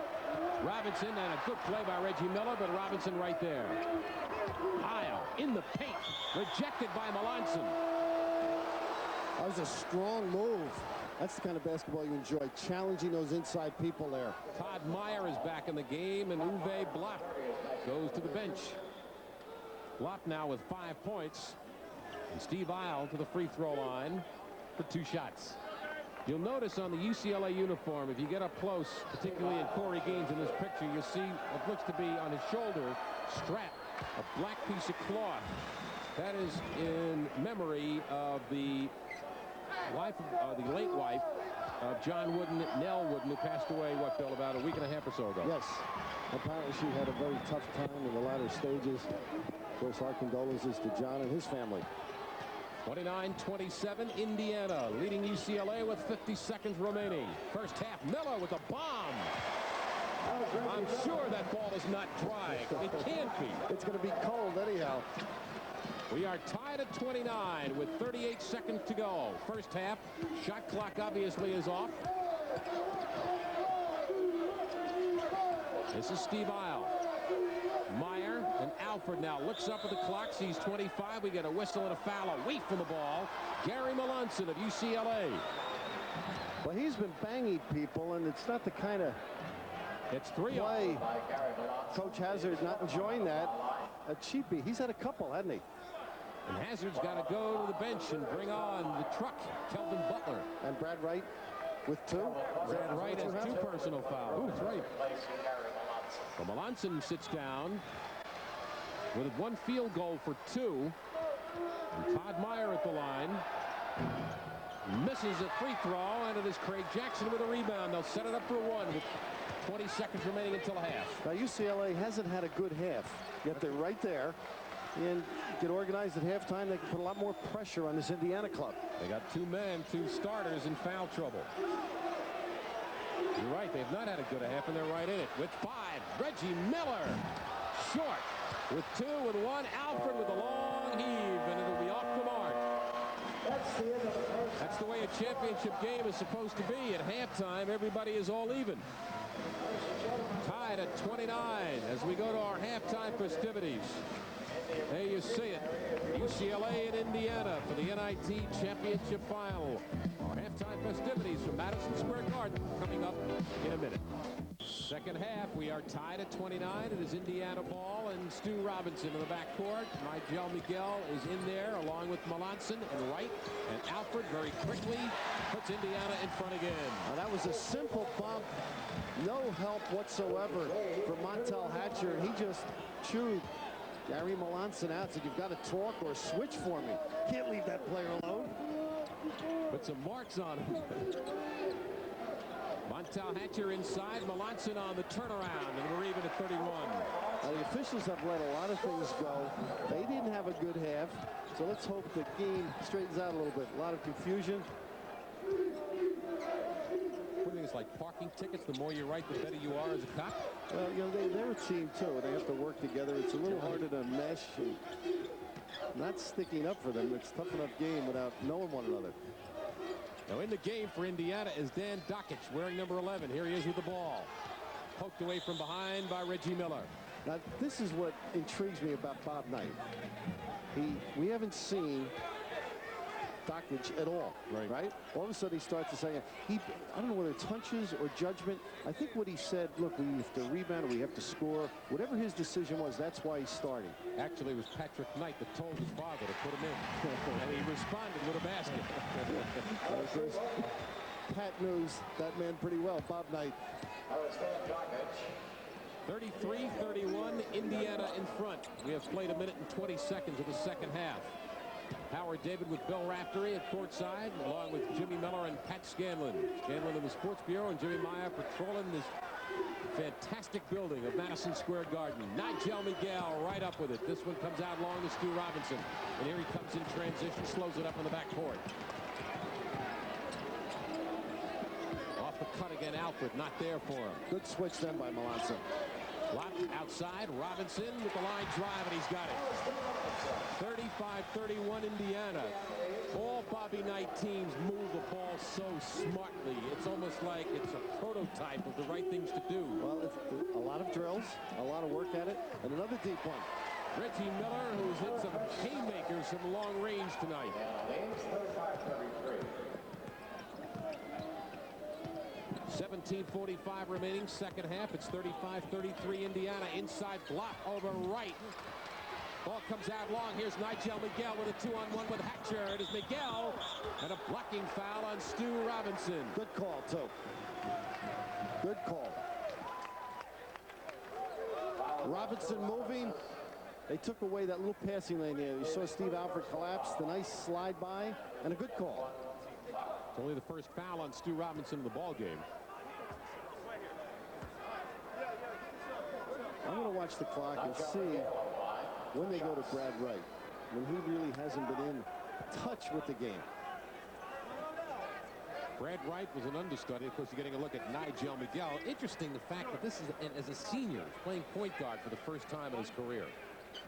Robinson, and a good play by Reggie Miller, but Robinson right there. Isle in the paint, rejected by Melanson. That was a strong move. That's the kind of basketball you enjoy, challenging those inside people there. Todd Meyer is back in the game, and Uwe Blop goes to the bench. Blop now with 5 points. And Steve Isle to the free throw line for 2 shots. You'll notice on the UCLA uniform, if you get up close, particularly in Corey Gaines in this picture, you see what looks to be on his shoulder strap, a black piece of cloth. That is in memory of the wife, the late wife of John Wooden, Nell Wooden, who passed away, what, Bill, about a week and a half or so ago. Yes. Apparently she had a very tough time in the latter stages. Of course, our condolences to John and his family. 29-27, Indiana leading UCLA with 50 seconds remaining. First half, Miller with a bomb. I'm sure that ball is not dry. It can't be. It's going to be cold anyhow. We are tied at 29 with 38 seconds to go. First half, shot clock obviously is off. This is Steve Isle. Meyer and Alford now looks up at the clock. Sees 25. We get a whistle and a foul away from the ball. Gary Melanson of UCLA. Well, he's been banging people, and it's not the kind of It's 3 play. Coach Hazard not enjoying that. A cheapie. He's had a couple, hasn't he? And Hazard's got to go to the bench and bring on the truck, Kelvin Butler. And Brad Wright with 2. Brad Wright has 2 personal fouls. Oh, that's right. Well, Melanson sits down with 1 field goal for 2. And Todd Meyer at the line. Misses a free throw, and it is Craig Jackson with a rebound. They'll set it up for 1 with 20 seconds remaining until half. Now, UCLA hasn't had a good half, yet they're right there. And get organized at halftime. They can put a lot more pressure on this Indiana club. They got 2 men, 2 starters in foul trouble. You're right, they've not had a good half, and they're right in it. With 5, Reggie Miller. Short. With 2 and 1, Alford with a long heave, and it'll be off the mark. That's the way a championship game is supposed to be. At halftime, everybody is all even. Tied at 29 as we go to our halftime festivities. There you see it. UCLA and Indiana for the NIT championship final. Our halftime festivities from Madison Square Garden coming up in a minute. Second half, we are tied at 29. It is Indiana ball, and Stu Robinson in the backcourt. Nigel Miguel is in there along with Melanson and Wright, and Alford very quickly puts Indiana in front again. Now, that was a simple bump. No help whatsoever for Montel Hatcher, and he just chewed Gary Melanson out. Said, you've got to talk or switch for me. Can't leave that player alone. Put some marks on him. Montel Hatcher inside, Melanson on the turnaround, and we're even at 31. Now, the officials have let a lot of things go. They didn't have a good half, so let's hope the game straightens out a little bit. A lot of confusion. What do you think? It's like parking tickets. The more you write, the better you are as a cop. Well, you know, they're a team, too. They have to work together. It's a little harder to mesh. And not sticking up for them. It's a tough enough game without knowing one another. Now in the game for Indiana is Dan Dockich, wearing number 11. Here he is with the ball. Poked away from behind by Reggie Miller. Now, this is what intrigues me about Bob Knight. We haven't seen Dockich at all, right? All of a sudden he starts to say, I don't know whether it's hunches or judgment. I think what he said, look, we have to rebound, we have to score. Whatever his decision was, that's why he's starting. Actually, it was Patrick Knight that told his father to put him in. And he responded with a basket. Of course, Pat knows that man pretty well, Bob Knight. 33-31, Indiana in front. We have played 1 minute and 20 seconds of the second half. Howard David with Bill Raftery at courtside, along with Jimmy Miller and Pat Scanlon. Scanlon in the Sports Bureau and Jimmy Meyer patrolling this fantastic building of Madison Square Garden. Nigel Miguel right up with it. This one comes out long to Stu Robinson. And here he comes in transition, slows it up in the backcourt. Off the cut again, Alfred, not there for him. Good switch then by Melanson. Locked outside, Robinson with the line drive, and he's got it. 35-31 Indiana. All Bobby Knight teams move the ball so smartly. It's almost like it's a prototype of the right things to do. Well, it's a lot of drills, a lot of work at it, and another deep one. Reggie Miller, who's hit some haymakers from long range tonight. 17:45 remaining, second half. It's 35-33 Indiana. Inside block over right. Ball comes out long. Here's Nigel Miguel with a 2-on-1 with Hatcher. It is Miguel and a blocking foul on Stu Robinson. Good call, too. Good call. Robinson moving. They took away that little passing lane there. You saw Steve Alford collapse. The nice slide by and a good call. It's only the first foul on Stu Robinson in the ball game. I'm going to watch the clock and see when they go to Brad Wright, when he really hasn't been in touch with the game. Brad Wright was an understudy. Of course, you're getting a look at Nigel Miguel. Interesting the fact that this is, as a senior, playing point guard for the first time in his career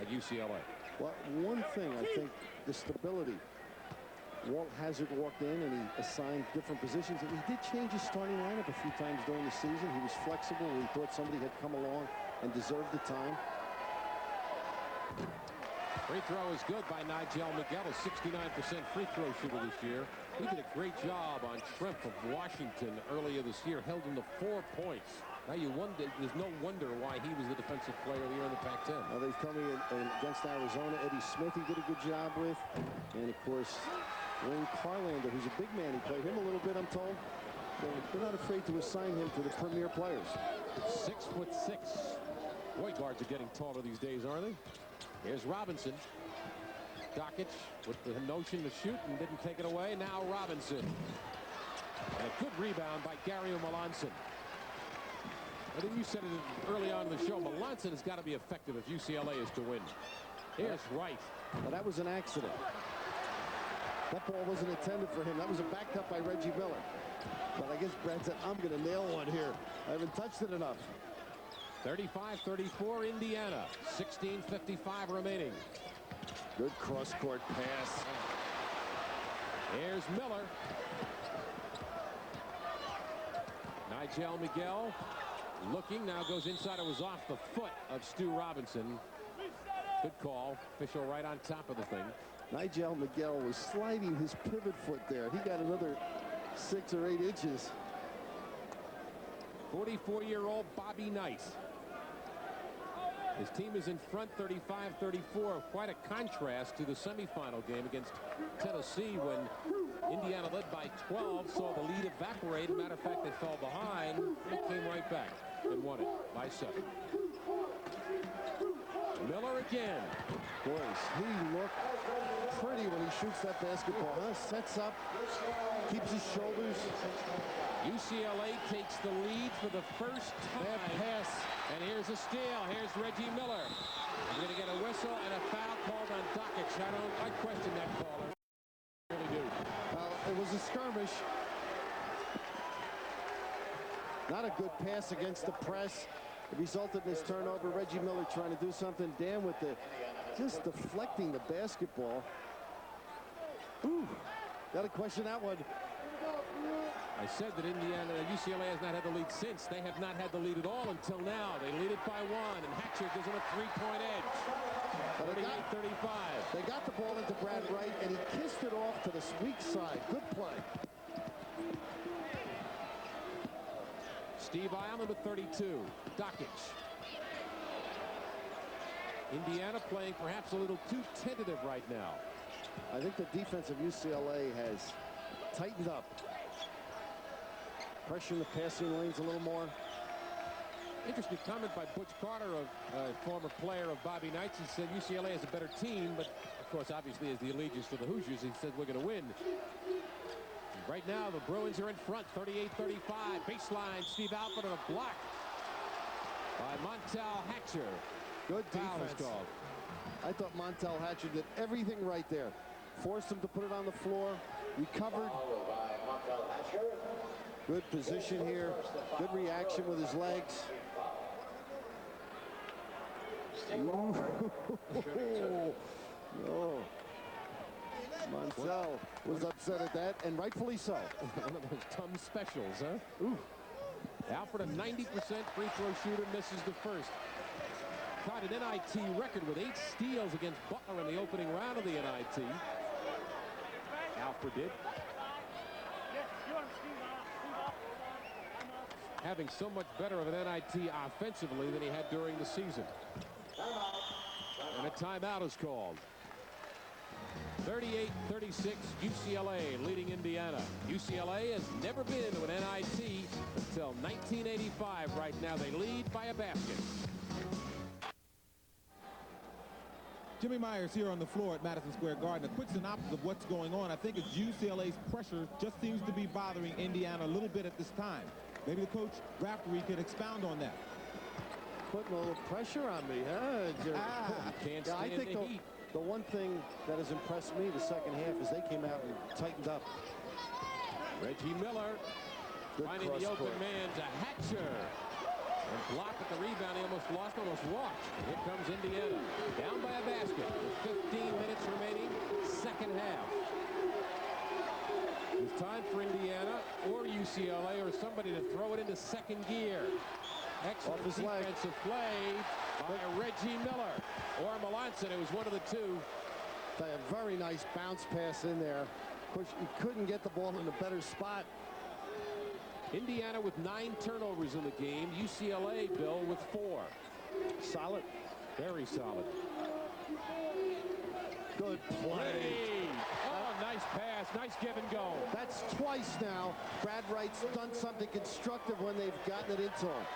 at UCLA. Well, one thing, I think, the stability Walt Hazzard walked in and he assigned different positions. And he did change his starting lineup a few times during the season. He was flexible. He thought somebody had come along and deserved the time. Free throw is good by Nigel Miguel, a 69% free throw shooter this year. He did a great job on Shrimp of Washington earlier this year, held him to 4 points. Now you wonder, there's no wonder why he was the defensive player of the year in the Pac-10. Well, they tell me against Arizona, Eddie Smith he did a good job with. And, of course, Wayne Carlander, who's a big man. He played him a little bit, I'm told. They're not afraid to assign him to the premier players. 6'6". Boy, guards are getting taller these days, aren't they? Here's Robinson. Dockich with the notion to shoot and didn't take it away. Now Robinson. And a good rebound by Gary Melanson. I think you said it early on in the show. Melanson has got to be effective if UCLA is to win. Here's Wright. Well, that was an accident. That ball wasn't intended for him. That was a backed up by Reggie Miller. But I guess Brad said, I'm going to nail one here. I haven't touched it enough. 35-34 Indiana. 16:55 remaining. Good cross-court pass. Here's Miller. Nigel Miguel looking, now goes inside. It was off the foot of Stu Robinson. Good call. Official right on top of the thing. Nigel Miguel was sliding his pivot foot there. He got another 6 or 8 inches. 44-year-old Bobby Knight. His team is in front 35-34. Quite a contrast to the semifinal game against Tennessee when Indiana led by 12, saw the lead evaporate. Matter of fact, they fell behind. They came right back and won it by 7. Miller again. Boys, he looked pretty when he shoots that basketball. Huh? Sets up, keeps his shoulders. UCLA takes the lead for the first time. Bad pass. And here's a steal. Here's Reggie Miller. We're going to get a whistle and a foul called on Dockich. I question that call. I really do. It was a skirmish. Not a good pass against the press. It resulted in this turnover. Reggie Miller trying to do something. Dan with just deflecting the basketball. Ooh, got to question that one. I said that UCLA has not had the lead since. They have not had the lead at all until now. They lead it by 1, and Hatcher gives them a 3-point edge. 38-35. They got the ball into Brad Wright, and he kissed it off to the weak side. Good play. Steve Isle, number 32. Dockich. Indiana playing perhaps a little too tentative right now. I think the defense of UCLA has tightened up. Pressuring the passing lanes a little more. Interesting comment by Butch Carter, a former player of Bobby Knight's. He said UCLA is a better team, but of course, obviously, as the allegiance to the Hoosiers, he said we're going to win. Right now, the Bruins are in front, 38-35. Baseline, Steve Alford on a block by Montel Hatcher. Good defense. I thought Montel Hatcher did everything right there. Forced him to put it on the floor. Recovered. Good position here. Good reaction with his legs. Oh. Montel was upset at that, and rightfully so. One of those Tum specials, huh? Ooh. Alfred, a 90% free throw shooter, misses the first. Caught an NIT record with 8 steals against Butler in the opening round of the NIT. Alfred did. Having so much better of an NIT offensively than he had during the season. And a timeout is called. 38-36, UCLA leading Indiana. UCLA has never been to an NIT until 1985. Right now, they lead by a basket. Jimmy Myers here on the floor at Madison Square Garden. A quick synopsis of what's going on. I think it's UCLA's pressure just seems to be bothering Indiana a little bit at this time. Maybe the coach, Raftery, could expound on that. Putting a little pressure on me, huh, Jerry? Can't stand I think the heat. The one thing that has impressed me the second half is they came out and tightened up. Reggie Miller finding the open man to Hatcher. And blocked at the rebound. He almost walked. Here comes Indiana. Down by a basket with 15 minutes remaining. Second half. time for Indiana or UCLA or somebody to throw it into second gear. Excellent defensive play by Reggie Miller or Melanson. It was one of the two. A very nice bounce pass in there. Of course, he couldn't get the ball in a better spot. Indiana with 9 turnovers in the game. UCLA, Bill, with 4. Solid. Very solid. Good play. Oh, nice pass. Nice give and go. That's twice now. Brad Wright's done something constructive when they've gotten it into him.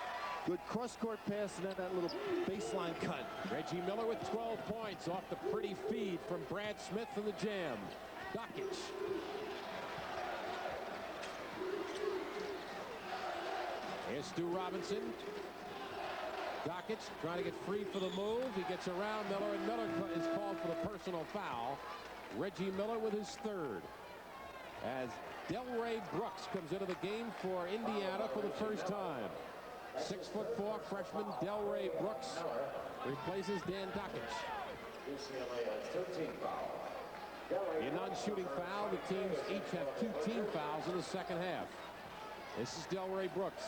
Good cross-court pass and then that little baseline cut. Reggie Miller with 12 points off the pretty feed from Brad Smith in the jam. Dockich. Here's Stu Robinson. Dockich trying to get free for the move. He gets around Miller, and Miller is called for the personal foul. Reggie Miller with his 3rd. As Delray Brooks comes into the game for Indiana for the first time. 6'4" freshman Delray Brooks replaces Dan Dockich. UCLA has 13 fouls. A non-shooting foul. The teams each have 2 team fouls in the second half. This is Delray Brooks.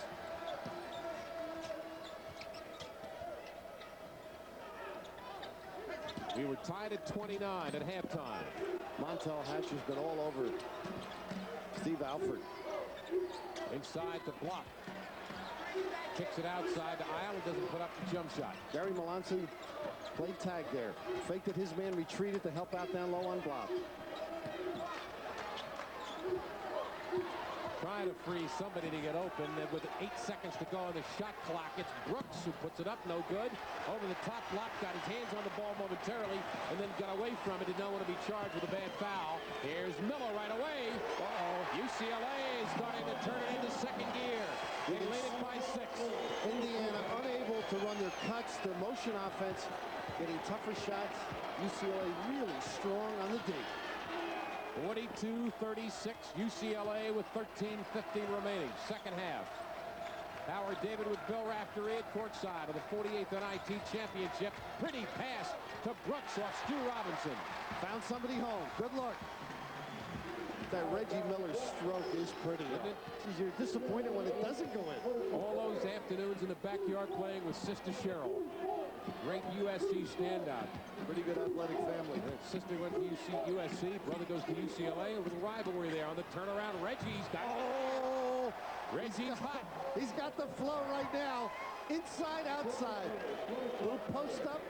We were tied at 29 at halftime. Montel Hatcher's been all over Steve Alford. Inside the block. Kicks it outside to Isle and doesn't put up the jump shot. Gary Melanson played tag there. Faked it. His man retreated to help out down low on block. Trying to free somebody to get open. And with 8 seconds to go on the shot clock, it's Brooks who puts it up. No good. Over the top block. Got his hands on the ball momentarily and then got away from it. Did not want to be charged with a bad foul. Here's Miller right away. UCLA is starting to turn it into second gear. They lead it by 6. Indiana unable to run their cuts, their motion offense, getting tougher shots. UCLA really strong on the D. 42-36, UCLA with 13:15 remaining. Second half. Howard David with Bill Raftery at courtside of the 48th NIT Championship. Pretty pass to Brooks off Stu Robinson. Found somebody home. Good luck. That Reggie Miller stroke is pretty, isn't it? Geez, you're disappointed when it doesn't go in. All those afternoons in the backyard playing with Sister Cheryl. Great USC standout. Pretty good athletic family. Sister went to USC. Brother goes to UCLA. A little rivalry there on the turnaround. Reggie's got it. Reggie's hot. He's got the flow right now. Inside, outside. Little post up.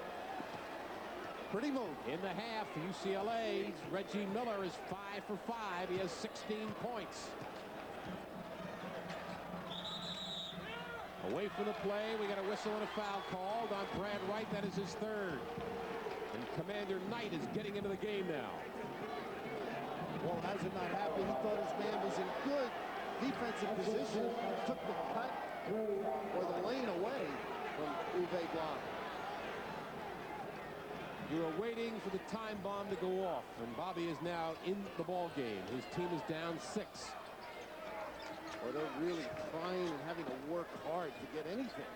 Pretty move. In the half, UCLA's Reggie Miller is 5 for 5. He has 16 points. Away from the play, we got a whistle and a foul called on Brad Wright. That is his 3rd. And Commander Knight is getting into the game now. Well, Hazard not happy. He thought his man was in good defensive position. Took the cut or the lane away from Uwe Blanc. You are waiting for the time bomb to go off, and Bobby is now in the ball game. His team is down 6. Or they're really trying and having to work hard to get anything.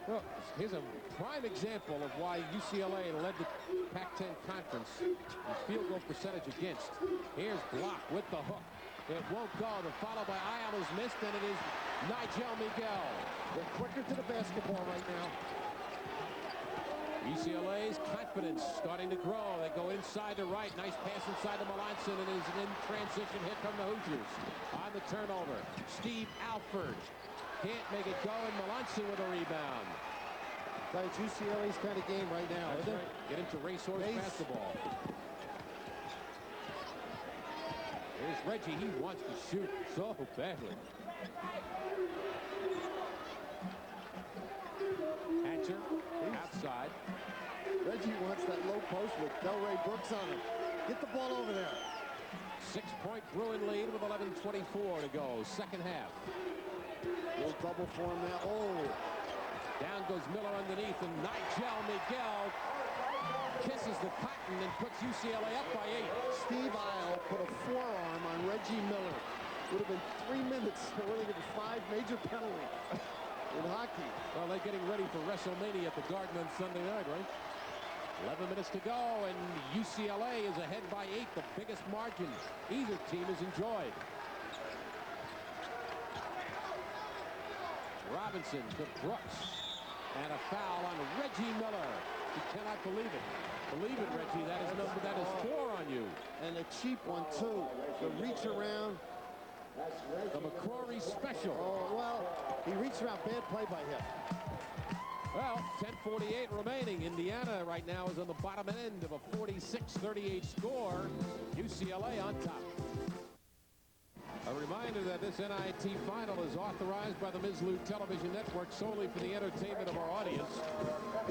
Well, here's a prime example of why UCLA led the Pac-10 conference in field goal percentage against. Here's Block with the hook. It won't go. The follow by Isle is missed, and it is Nigel Miguel. They're quicker to the basketball right now. UCLA's confidence starting to grow. They go inside to right. Nice pass inside to Melanson, and is in transition. Here come the Hoosiers on the turnover. Steve Alford can't make it go, and Melanson with a rebound. That's UCLA's kind of game right now. That's right. Get into racehorse basketball. Here's Reggie. He wants to shoot so badly. Hatcher outside. Reggie wants that low post with Delray Brooks on him. Get the ball over there. 6-point Bruin lead with 11:24 to go. Second half. Little double for him now. Oh. Down goes Miller underneath, and Nigel Miguel kisses the cotton and puts UCLA up by 8. Steve Isle put a forearm on Reggie Miller. Would have been 3 minutes. They would have given 5 major penalties in hockey. Well, they're getting ready for WrestleMania at the Garden on Sunday night, right? 11 minutes to go, and UCLA is ahead by 8, the biggest margin either team has enjoyed. Robinson to Brooks. And a foul on Reggie Miller. You cannot believe it. Believe it, Reggie. That is 4 on you. And a cheap one, too. The reach around. The McCrory special. Oh, well, he reached around. Bad play by him. Well, 10:48 remaining. Indiana right now is on the bottom end of a 46-38 score. UCLA on top. A reminder that this NIT final is authorized by the Ms. Lou Television Network solely for the entertainment of our audience.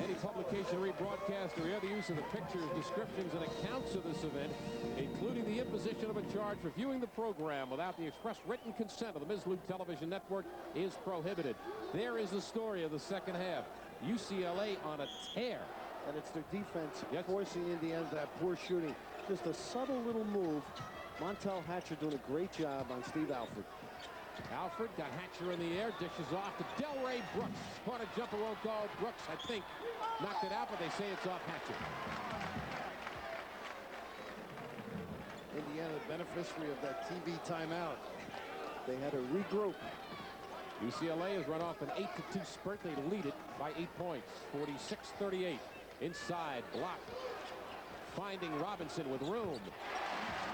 Any publication, rebroadcast, or other use of the pictures, descriptions, and accounts of this event, including the imposition of a charge for viewing the program without the express written consent of the Ms. Lou Television Network, is prohibited. There is the story of the second half. UCLA on a tear. And it's their defense forcing Indiana to have poor shooting. Just a subtle little move. Montel Hatcher doing a great job on Steve Alford. Alford got Hatcher in the air, dishes off to Delray Brooks. Caught a jumper, won't call. Brooks, I think, knocked it out, but they say it's off Hatcher. Indiana, the beneficiary of that TV timeout. They had to regroup. UCLA has run off an 8-2 spurt. They lead it by 8 points, 46-38. Inside, block. Finding Robinson with room.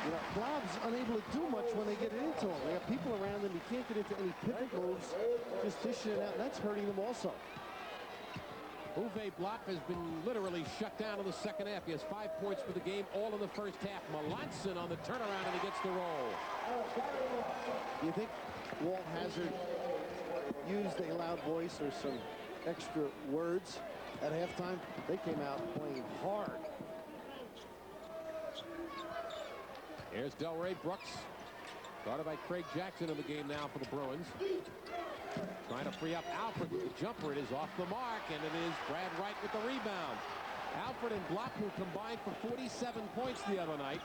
You know, Blob's unable to do much when they get it into him. They have people around him. He can't get into any pivot moves. Just dishing it out, and that's hurting them also. Uwe Blop has been literally shut down in the second half. He has 5 points for the game, all in the first half. Melanson on the turnaround, and he gets the roll. Do you think Walt Hazard used a loud voice or some extra words at halftime? They came out playing hard. Here's Delray Brooks. Guarded by Craig Jackson in the game now for the Bruins. Trying to free up Alford with the jumper. It is off the mark, and it is Brad Wright with the rebound. Alford and Block, who combined for 47 points the other night,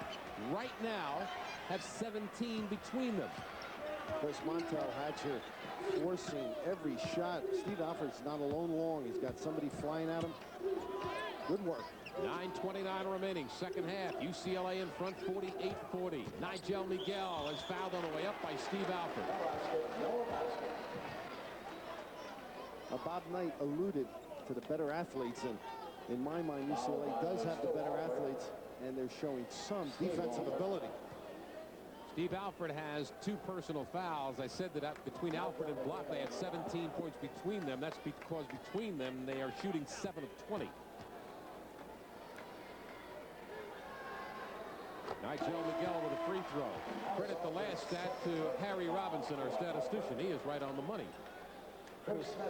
right now have 17 between them. Of course, Montel Hatcher forcing every shot. Steve Alford's not alone long. He's got somebody flying at him. Good work. 9:29 remaining, second half. UCLA in front, 48-40. Nigel Miguel is fouled on the way up by Steve Alford. Bob Knight alluded to the better athletes, and in my mind, UCLA does have the better athletes, and they're showing some defensive ability. Steve Alford has 2 personal fouls. I said that between Alford and Block, they had 17 points between them. That's because between them, they are shooting 7 of 20. Nigel Miguel with a free throw. Credit the last stat to Harry Robinson, our statistician. He is right on the money.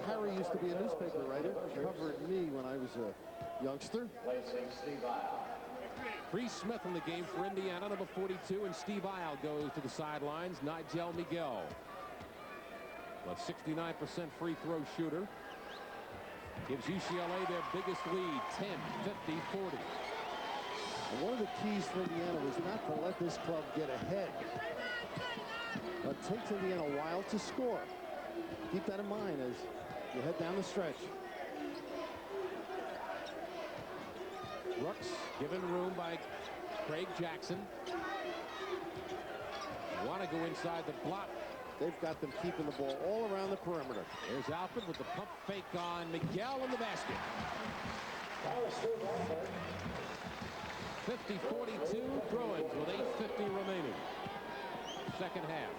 Harry used to be a newspaper writer. Covered me when I was a youngster. Bree Smith in the game for Indiana, number 42, and Steve Isle goes to the sidelines. Nigel Miguel, a 69% free throw shooter, gives UCLA their biggest lead, 10, 50, 40. And one of the keys for Indiana was not to let this club get ahead. It takes Indiana a while to score. Keep that in mind as you head down the stretch. Brooks given room by Craig Jackson. Want to go inside the block. They've got them keeping the ball all around the perimeter. Here's Alford with the pump fake on Miguel in the basket. 50-42 Bruins with 8:50 remaining. Second half.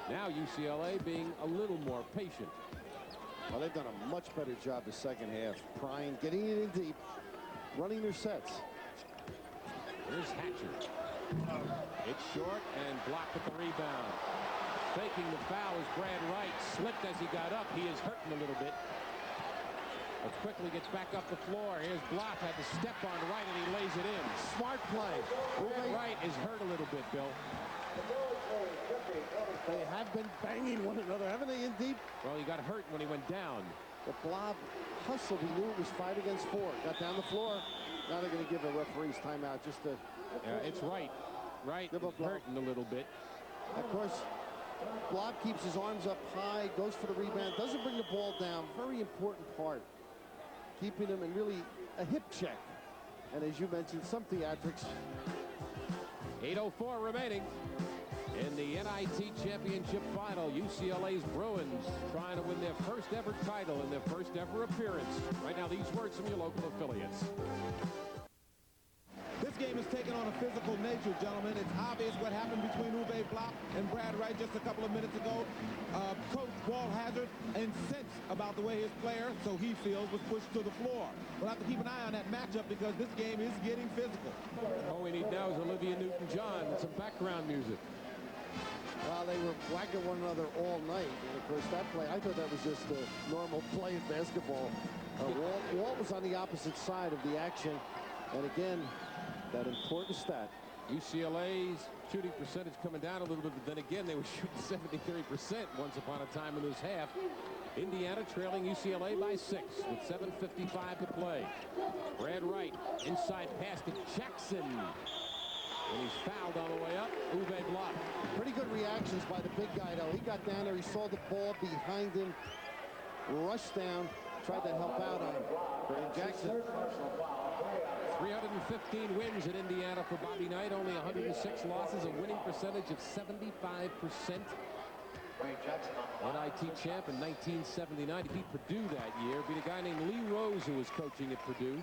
Now UCLA being a little more patient. Well, they've done a much better job the second half. Prying, getting it in deep, running their sets. Here's Hatcher. It's short and blocked with the rebound. Faking the foul is Brad Wright. Slipped as he got up. He is hurting a little bit. But quickly gets back up the floor. Here's Block. Had to step on Wright and he lays it in. Smart play. Brad Wright is hurt a little bit, Bill. They have been banging one another, haven't they, in deep? Well, he got hurt when he went down. The Blob hustled. He knew it was 5 against 4. Got down the floor. Now they're going to give a referee's timeout just to... Yeah, it's Wright. Wright is hurting a little bit. Of course, Blob keeps his arms up high, goes for the rebound, doesn't bring the ball down. Very important part. Keeping him in really a hip check. And as you mentioned, some theatrics. 8:04 remaining in the NIT championship final. UCLA's Bruins trying to win their first ever title in their first ever appearance. Right now, these words from your local affiliates. This game is taking on a physical nature, gentlemen. It's obvious what happened between Uwe Block and Brad Wright just a couple of minutes ago. Coach Walt Hazard incensed about the way his player, so he feels, was pushed to the floor. We'll have to keep an eye on that matchup because this game is getting physical. All we need now is Olivia Newton-John and some background music. Well, they were whacking one another all night. And, of course, that play, I thought that was just a normal play in basketball. Walt was on the opposite side of the action. And, again, that important stat. UCLA's shooting percentage coming down a little bit, but then again, they were shooting 73% once upon a time in this half. Indiana trailing UCLA by 6 with 7:55 to play. Brad Wright, inside pass to Jackson. And he's fouled on the way up. Uwe Block. Pretty good reactions by the big guy, though. He got down there. He saw the ball behind him. Rushed down. Tried to help out on Brad Jackson. 315 wins in Indiana for Bobby Knight. Only 106 losses. A winning percentage of 75%. NIT champ in 1979. He beat Purdue that year. Beat a guy named Lee Rose who was coaching at Purdue.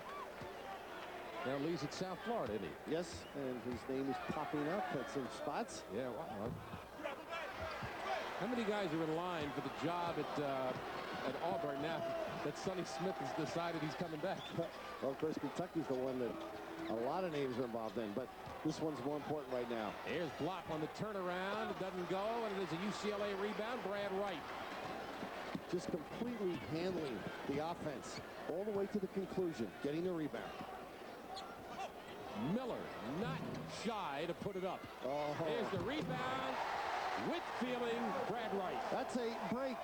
Now Lee's at South Florida, isn't he? Yes, and his name is popping up at some spots. Yeah, wow. How many guys are in line for the job at Auburn now that Sonny Smith has decided he's coming back? Well, of course, Kentucky's the one that a lot of names are involved in, but this one's more important right now. Here's Block on the turnaround. It doesn't go, and it is a UCLA rebound. Brad Wright. Just completely handling the offense all the way to the conclusion, getting the rebound. Miller not shy to put it up. Oh. Here's the rebound. With feeling, Brad Wright. That's a break.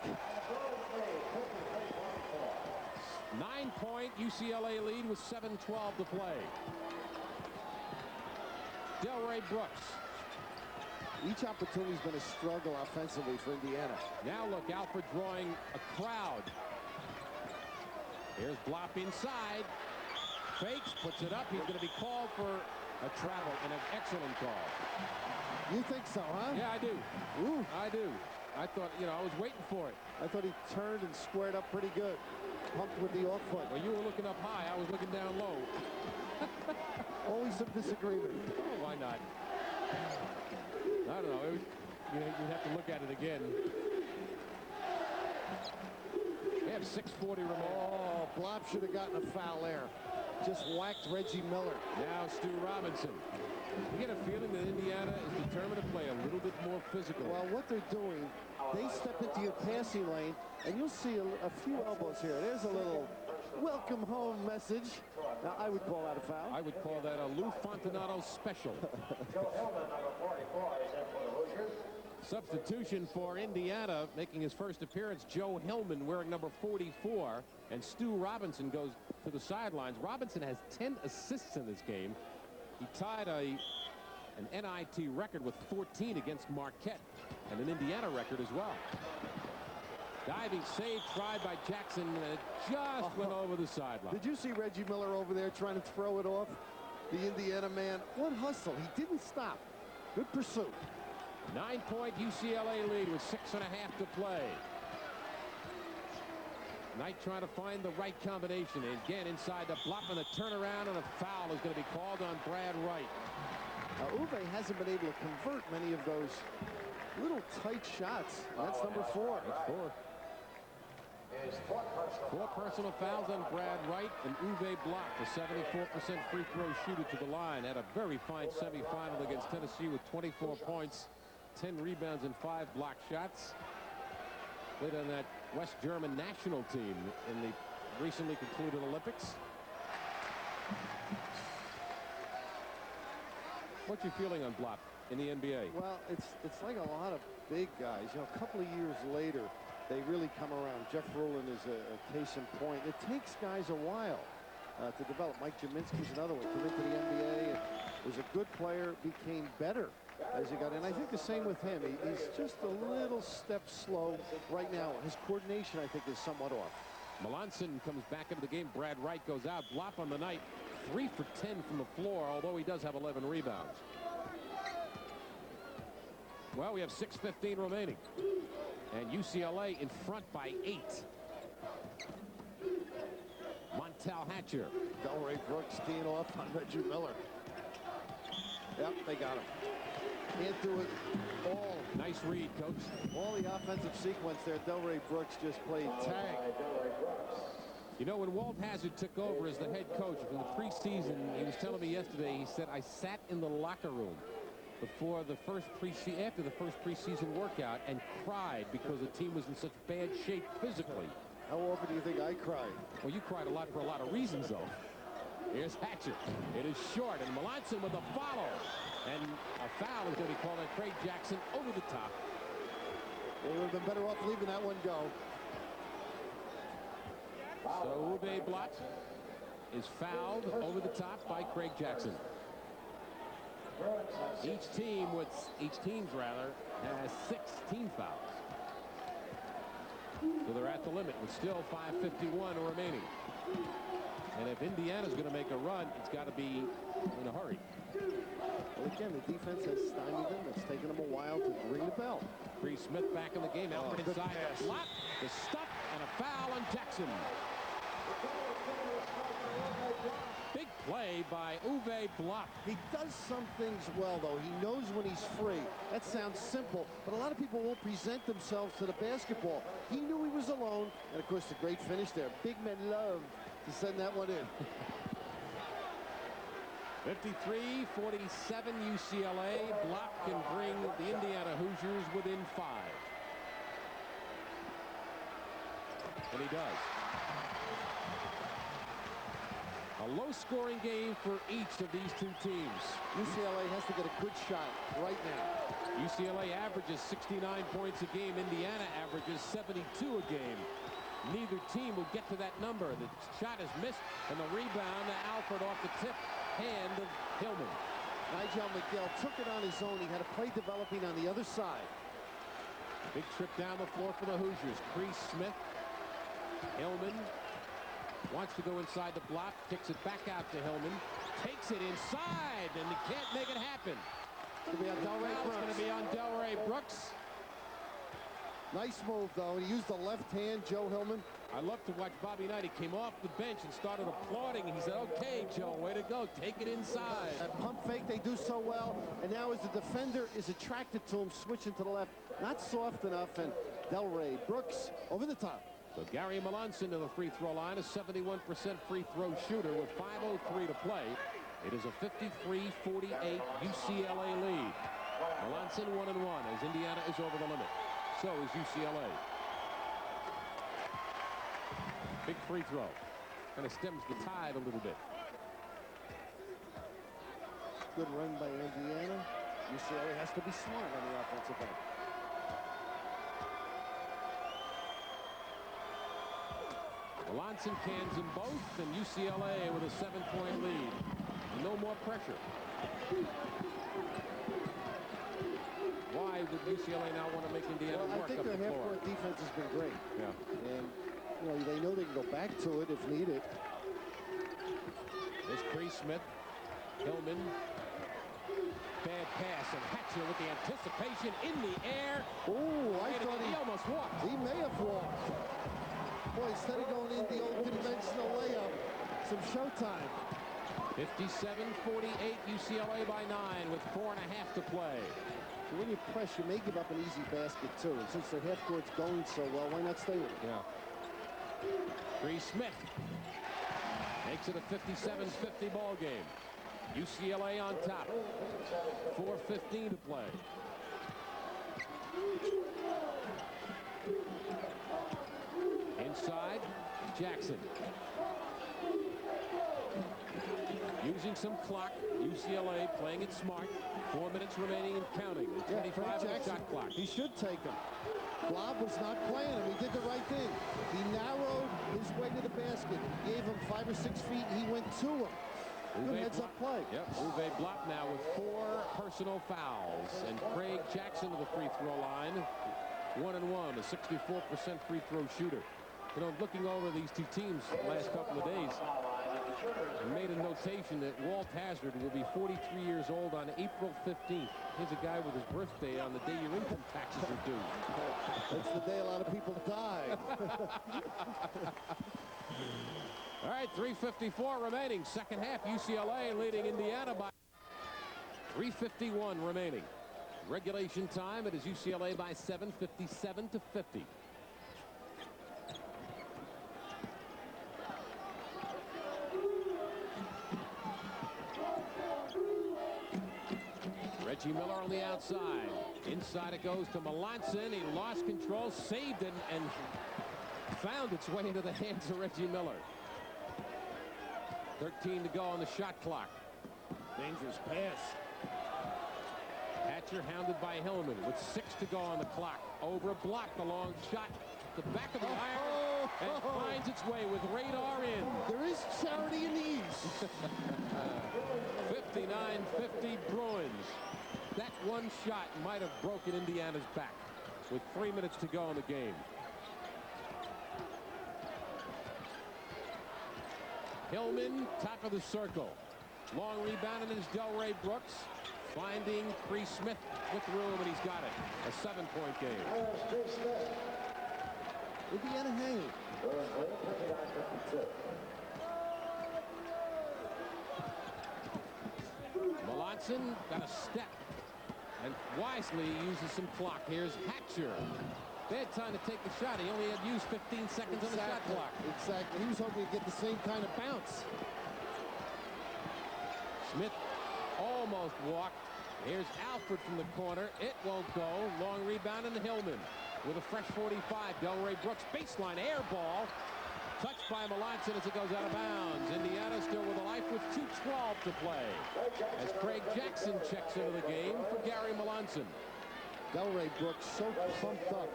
9-point UCLA lead with 7:12 to play. Delray Brooks. Each opportunity's been a struggle offensively for Indiana. Now look, Alfred drawing a crowd. Here's Block inside. Fakes, puts it up. He's going to be called for a travel, and an excellent call. You think so, huh? Yeah, I do. Ooh. I do. I thought, you know, I was waiting for it. I thought he turned and squared up pretty good. Pumped with the off foot. Well, you were looking up high. I was looking down low. Always some disagreement. Oh, why not? I don't know. You'd have to look at it again. They have 6:40 remaining. Oh, Blob should have gotten a foul there. Just whacked Reggie Miller. Now Stu Robinson. You get a feeling that Indiana is determined to play a little bit more physical. Well, what they're doing, they step into your passing lane, and you'll see a few elbows here. There's a little welcome home message. Now, I would call that a foul. I would call that a Lou Fontinato special. Substitution for Indiana, making his first appearance, Joe Hillman wearing number 44, and Stu Robinson goes to the sidelines. Robinson has 10 assists in this game. He tied an NIT record with 14 against Marquette, and an Indiana record as well. Diving save tried by Jackson, and it just went over the sideline. Did you see Reggie Miller over there trying to throw it off the Indiana man? What hustle. He didn't stop. Good pursuit. 9-point UCLA lead with 6.5 to play. Knight trying to find the right combination. Again, inside the block and the turnaround, and a foul is going to be called on Brad Wright. Uwe hasn't been able to convert many of those little tight shots. That's number 4. That's 4. 4 personal fouls on Brad Wright, and Uwe Block, the 74% free throw shooter to the line, had a very fine semifinal against Tennessee with 24 points, 10 rebounds, and 5 block shots. Played on that West German national team in the recently concluded Olympics. What's your feeling on Block in the NBA? Well, it's like a lot of big guys. You know, a couple of years later, they really come around. Jeff Rowland is a case in point. It takes guys a while to develop. Mike Jaminski's another one. Came into the NBA and was a good player, became better as he got in. I think the same with him. He's just a little step slow right now. His coordination, I think, is somewhat off. Melanson comes back into the game. Brad Wright goes out. Block on the night. 3 for 10 from the floor, although he does have 11 rebounds. Well, we have 6:15 remaining. And UCLA in front by 8. Montel Hatcher. Delray Brooks teeing off on Reggie Miller. Yep, they got him. Can't do it all. Nice read, coach. All the offensive sequence there, Delray Brooks just played tag. You know, when Walt Hazzard took over as the head coach in the preseason, he was telling me yesterday, he said, I sat in the locker room after the first preseason workout and cried because the team was in such bad shape physically. How often do you think I cry? Well, you cried a lot for a lot of reasons, though. Here's Hatcher. It is short, and Melanson with a follow. And a foul is going to be called on Craig Jackson over the top. They would have been better off leaving that one go. So Uwe Blott is fouled over the top by Craig Jackson. Each team has 16 fouls. So they're at the limit with still 5:51 remaining. And if Indiana's going to make a run, it's got to be in a hurry. Well, again, the defense has stymied them. It's taken them a while to ring the bell. Bree Smith back in the game. Alfred inside the block, the stop, and a foul on Jackson. Big play by Uwe Blott. He does some things well, though. He knows when he's free. That sounds simple, but a lot of people won't present themselves to the basketball. He knew he was alone, and of course, the great finish there. Big men love to send that one in. 53-47 UCLA. Blott can bring the Indiana Hoosiers within 5. And he does. A low-scoring game for each of these two teams. UCLA has to get a good shot right now. UCLA averages 69 points a game. Indiana averages 72 a game. Neither team will get to that number. The shot is missed, and the rebound to Alfred off the tip hand of Hillman. Nigel McGill took it on his own. He had a play developing on the other side. Big trip down the floor for the Hoosiers. Bree Smith. Hillman wants to go inside the block, kicks it back out to Hillman, takes it inside, and he can't make it happen. It's going to be on Delray Brooks. Nice move, though. He used the left hand, Joe Hillman. I love to watch Bobby Knight. He came off the bench and started applauding, and he said, okay, Joe, way to go. Take it inside. That pump fake they do so well, and now as the defender is attracted to him, switching to the left. Not soft enough, and Delray Brooks over the top. So Gary Melanson to the free throw line, a 71% free throw shooter with 5:03 to play. It is a 53-48 UCLA lead. Melanson 1-1 as Indiana is over the limit. So is UCLA. Big free throw. Kind of stems the tide a little bit. Good run by Indiana. UCLA has to be smart on the offensive end. Melanson cans them both, and UCLA with a 7-point lead. No more pressure. Why would UCLA now want to make Indiana work up the floor? I think their half-court defense has been great. Yeah. And, you know, they know they can go back to it if needed. There's Bree Smith. Hillman. Bad pass, and Hatcher with the anticipation in the air. Oh, I thought he almost walked. He may have walked. Boy, instead of going in the old conventional layup, some showtime. 57-48, UCLA by 9 with 4.5 to play. So when you press, you may give up an easy basket, too. And since their half-court's going so well, why not stay with it? Yeah. Bree Smith makes it a 57-50 ball game. UCLA on top. 4:15 to play. Inside, Jackson. Using some clock. UCLA playing it smart. 4 minutes remaining and counting. 25-minute shot clock. He should take him. Blob was not playing him. He did the right thing. He narrowed his way to the basket. He gave him 5 or 6 feet, and he went to him. Good heads-up play. Yep, Uwe Blott now with 4 personal fouls. And Craig Jackson to the free throw line. 1-1, a 64% free throw shooter. You know, looking over these two teams the last couple of days, I made a notation that Walt Hazard will be 43 years old on April 15th. Here's a guy with his birthday on the day your income taxes are due. That's the day a lot of people die. All right, 3:54 remaining. Second half, UCLA leading Indiana by 3:51 remaining. Regulation time, it is UCLA by 7, 57-50. Reggie Miller on the outside. Inside it goes to Melanson. He lost control, saved it, and found its way into the hands of Reggie Miller. 13 to go on the shot clock. Dangerous pass. Hatcher hounded by Hillman with 6 to go on the clock. Over blocked the long shot. The back of the iron and finds its way with radar in. There is charity in the East. 59-50 Bruins. That one shot might have broken Indiana's back with 3 minutes to go in the game. Hillman, top of the circle. Long rebound, and it's Delray Brooks finding Cree Smith with room, and he's got it. A 7-point game. Indiana hanging. Melanson got a step and wisely uses some clock. Here's Hatcher. They had time to take the shot. He only had used 15 seconds on the shot clock. Exactly. He was hoping to get the same kind of bounce. Smith almost walked. Here's Alford from the corner. It won't go. Long rebound, and Hillman with a fresh 45. Delray Brooks baseline air ball. Touched by Melanson as it goes out of bounds. Indiana still with a life with 2:12 to play. As Craig Jackson checks into the game for Gary Melanson. Delray Brooks so pumped up.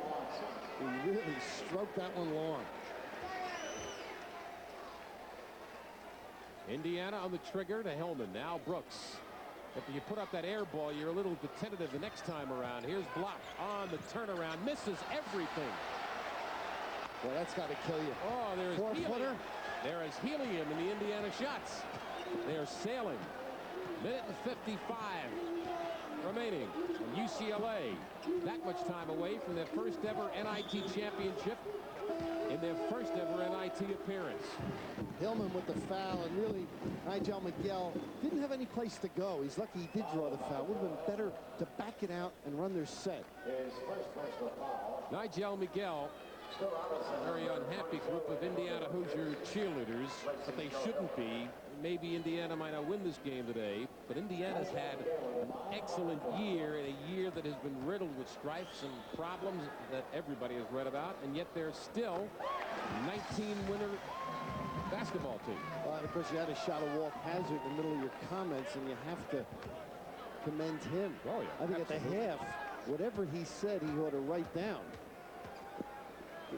He really stroked that one long. Indiana on the trigger to Hillman. Now Brooks. If you put up that air ball, you're a little tentative the next time around. Here's Block on the turnaround. Misses everything. Boy, that's got to kill you. Oh, there's Four-footer. There is helium in the Indiana shots. They're sailing. Minute and 55 remaining. And UCLA that much time away from their first ever NIT championship in their first ever NIT appearance. Hillman with the foul, and really Nigel Miguel didn't have any place to go. He's lucky he did draw the foul. Would have been better to back it out and run their set. Nigel Miguel, a very unhappy group of Indiana Hoosier cheerleaders, but they shouldn't be. Maybe Indiana might not win this game today, but Indiana's had an excellent year, in a year that has been riddled with strifes and problems that everybody has read about, and yet they're still 19-winner basketball team. Well, and of course, you had a shot of Walt Hazard in the middle of your comments, and you have to commend him. Oh, yeah, I think absolutely. at the half, whatever he said, he ought to write down.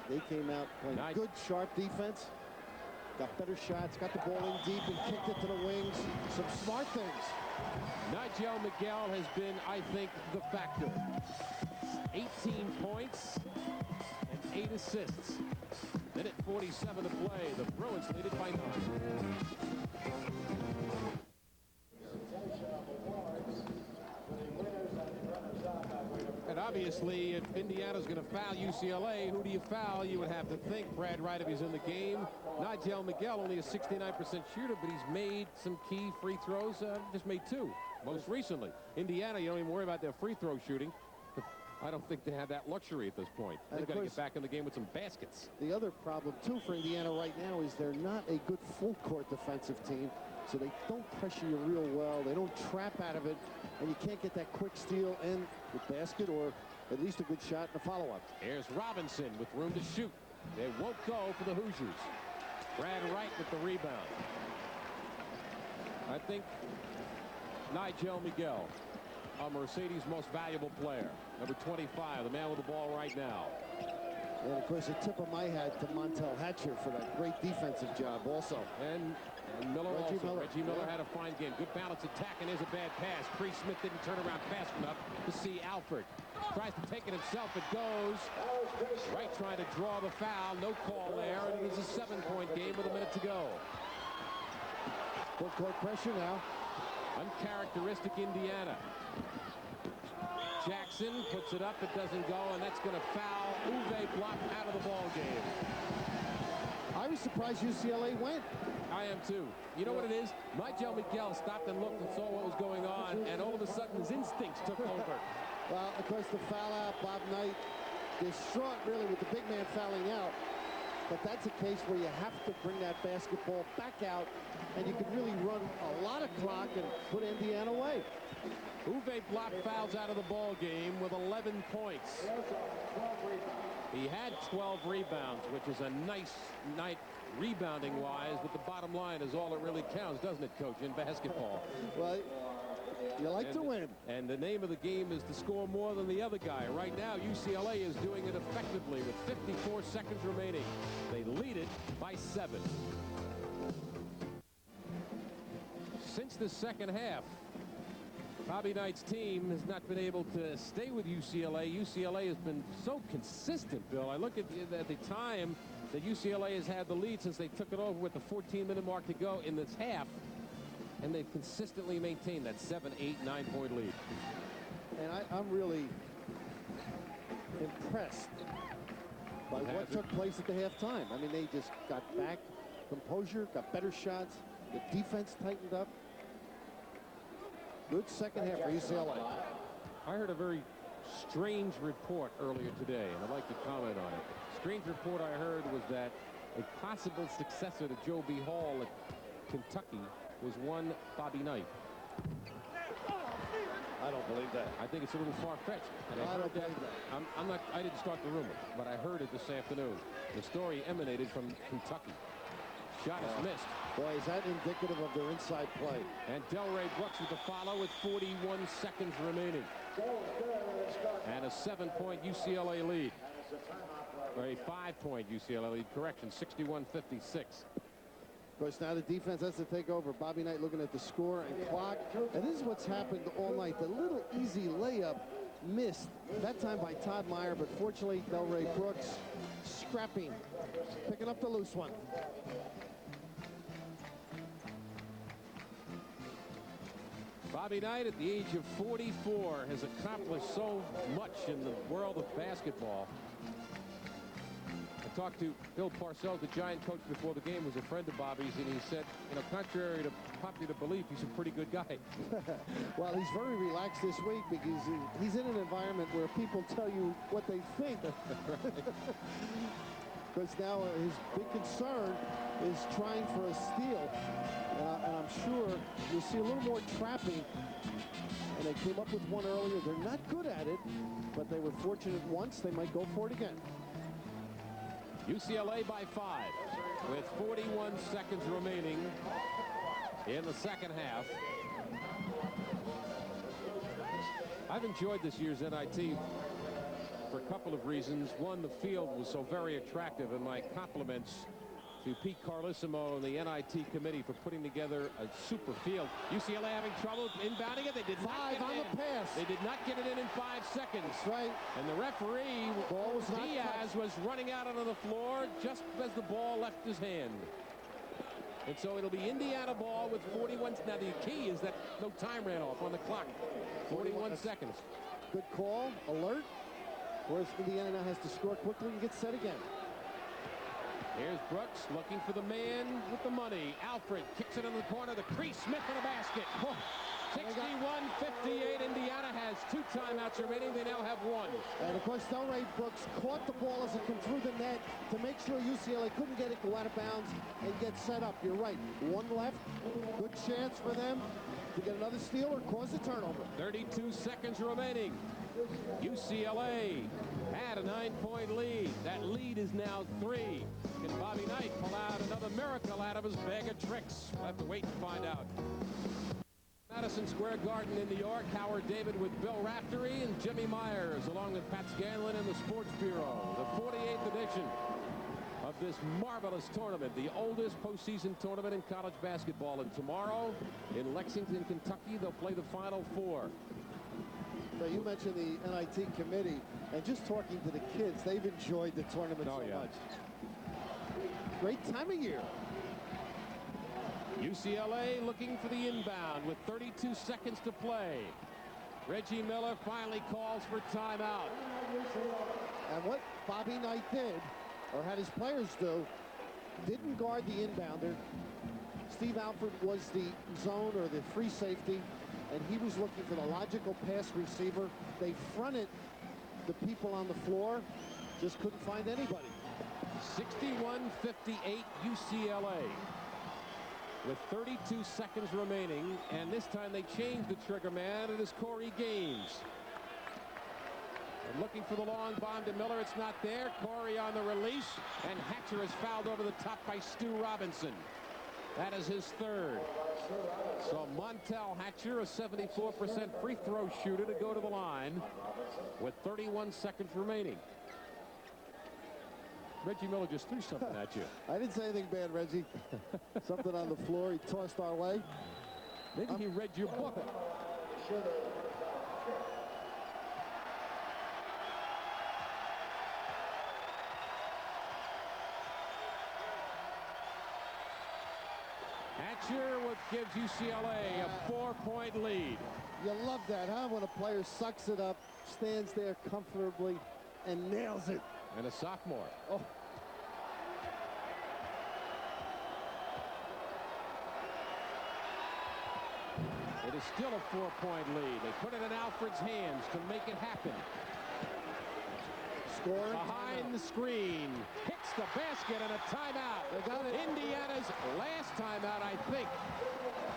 They came out playing good, sharp defense. Got better shots, got the ball in deep and kicked it to the wings. Some smart things. Nigel Miguel has been, I think, the factor. 18 points and 8 assists. Minute 47 to play. The Bruins lead it by 9. And obviously, if Indiana's going to foul UCLA, who do you foul? You would have to think Brad Wright if he's in the game. Nigel Miguel, only a 69% shooter, but he's made some key free throws. Just made 2 most recently. Indiana, you don't even worry about their free throw shooting. I don't think they have that luxury at this point. They've got to get back in the game with some baskets. The other problem, too, for Indiana right now is they're not a good full-court defensive team, so they don't pressure you real well. They don't trap out of it, and you can't get that quick steal and the basket or at least a good shot and a follow-up. Here's Robinson with room to shoot. They won't go for the Hoosiers. Brad Wright with the rebound. I think Nigel Miguel, a Mercedes' most valuable player. Number 25, the man with the ball right now. And, of course, a tip of my hat to Montel Hatcher for that great defensive job also. And Miller Reggie Miller had a fine game. Good balance attack, and there's a bad pass. Cree Smith didn't turn around fast enough to see Alford. Tries to take it himself. It goes. Wright trying to draw the foul. No call there, and it is a 7-point game with a minute to go. Full court pressure now. Uncharacteristic Indiana. Jackson puts it up. It doesn't go, and that's going to foul. Uwe blocked out of the ball game. I was surprised UCLA went. I am too. You know what it is? Nigel Miguel stopped and looked and saw what was going on, and all of a sudden his instincts took over. Well, of course, the foul out, Bob Knight distraught really with the big man fouling out. But that's a case where you have to bring that basketball back out, and you could really run a lot of clock and put Indiana away. Uwe Block fouls out of the ball game with 11 points. He had 12 rebounds, which is a nice night rebounding-wise, but the bottom line is all that really counts, doesn't it, Coach, in basketball? Well, you like to win. And the name of the game is to score more than the other guy. Right now, UCLA is doing it effectively with 54 seconds remaining. They lead it by 7. Since the second half, Bobby Knight's team has not been able to stay with UCLA. UCLA has been so consistent, Bill. I look at the time that UCLA has had the lead since they took it over with the 14-minute mark to go in this half. And they've consistently maintained that 7, 8, 9-point lead. And I'm really impressed by what took place at the halftime. I mean, they just got back, composure, got better shots. The defense tightened up. Good second half for UCLA. I heard a very strange report earlier today, and I'd like to comment on it. Strange report I heard was that a possible successor to Joe B. Hall at Kentucky was one Bobby Knight. I don't believe that. I think it's a little far-fetched. I don't believe that. I didn't start the rumor, but I heard it this afternoon. The story emanated from Kentucky. Shot is missed. Boy, is that indicative of their inside play. And Delray Brooks with the follow with 41 seconds remaining. And a 7-point UCLA lead. Or a 5-point UCLA lead. Correction, 61-56. Of course, now the defense has to take over. Bobby Knight looking at the score and clock. And this is what's happened all night. The little easy layup missed, that time by Todd Meyer, but fortunately, Delray Brooks scrapping, picking up the loose one. Bobby Knight, at the age of 44, has accomplished so much in the world of basketball. I talked to Bill Parcells, the Giant coach, before the game, was a friend of Bobby's, and he said, you know, contrary to popular belief, he's a pretty good guy. Well, he's very relaxed this week because he's in an environment where people tell you what they think. Because now his big concern is trying for a steal. And I'm sure you'll see a little more trapping. And they came up with one earlier. They're not good at it, but they were fortunate once. They might go for it again. UCLA by 5 with 41 seconds remaining in the second half. I've enjoyed this year's NIT for a couple of reasons. One, the field was so very attractive, and my compliments to Pete Carlissimo and the NIT committee for putting together a super field. UCLA having trouble inbounding it. They did not get it in. Pass. They did not get it in 5 seconds. That's right. And the referee, Diaz, was running out onto the floor just as the ball left his hand. And so it'll be Indiana ball with 41. Now the key is that no time ran off on the clock. 41 seconds. Good call. Alert. Whereas Indiana now has to score quickly and get set again. Here's Brooks looking for the man with the money. Alfred kicks it in the corner. The crease. Smith in a basket. 61-58. Indiana has 2 timeouts remaining. They now have 1. And of course, Delray Brooks caught the ball as it came through the net to make sure UCLA couldn't get it go out of bounds and get set up. You're right. 1 left. Good chance for them to get another steal or cause a turnover. 32 seconds remaining. UCLA had a 9-point lead. That lead is now 3. Can Bobby Knight pull out another miracle out of his bag of tricks? We'll have to wait and find out. Madison Square Garden in New York. Howard David with Bill Raftery and Jimmy Myers, along with Pat Scanlon and the Sports Bureau. The 48th edition of this marvelous tournament, the oldest postseason tournament in college basketball. And tomorrow in Lexington, Kentucky, they'll play the Final 4. So you mentioned the NIT committee, and just talking to the kids, they've enjoyed the tournament so much. Great time of year. UCLA looking for the inbound with 32 seconds to play. Reggie Miller finally calls for timeout. And what Bobby Knight did, or had his players do, didn't guard the inbounder. Steve Alford was the zone or the free safety, and he was looking for the logical pass receiver. They fronted the people on the floor, just couldn't find anybody. 61-58 UCLA with 32 seconds remaining, and this time they changed the trigger man. It is Corey Gaines. And looking for the long bomb to Miller. It's not there. Corey on the release, and Hatcher is fouled over the top by Stu Robinson. That is his third. So Montel Hatcher, a 74% free throw shooter, to go to the line with 31 seconds remaining. Reggie Miller just threw something at you. I didn't say anything bad, Reggie. Something on the floor he tossed our way. Maybe he read your book. Hatcher gives UCLA a 4-point lead. You love that, huh? When a player sucks it up, stands there comfortably, and nails it. And a sophomore. Oh. It is still a 4-point lead. They put it in Alfred's hands to make it happen. Scoring. Behind the screen. Hits the basket and a timeout. They got it. Indiana's last timeout, I think.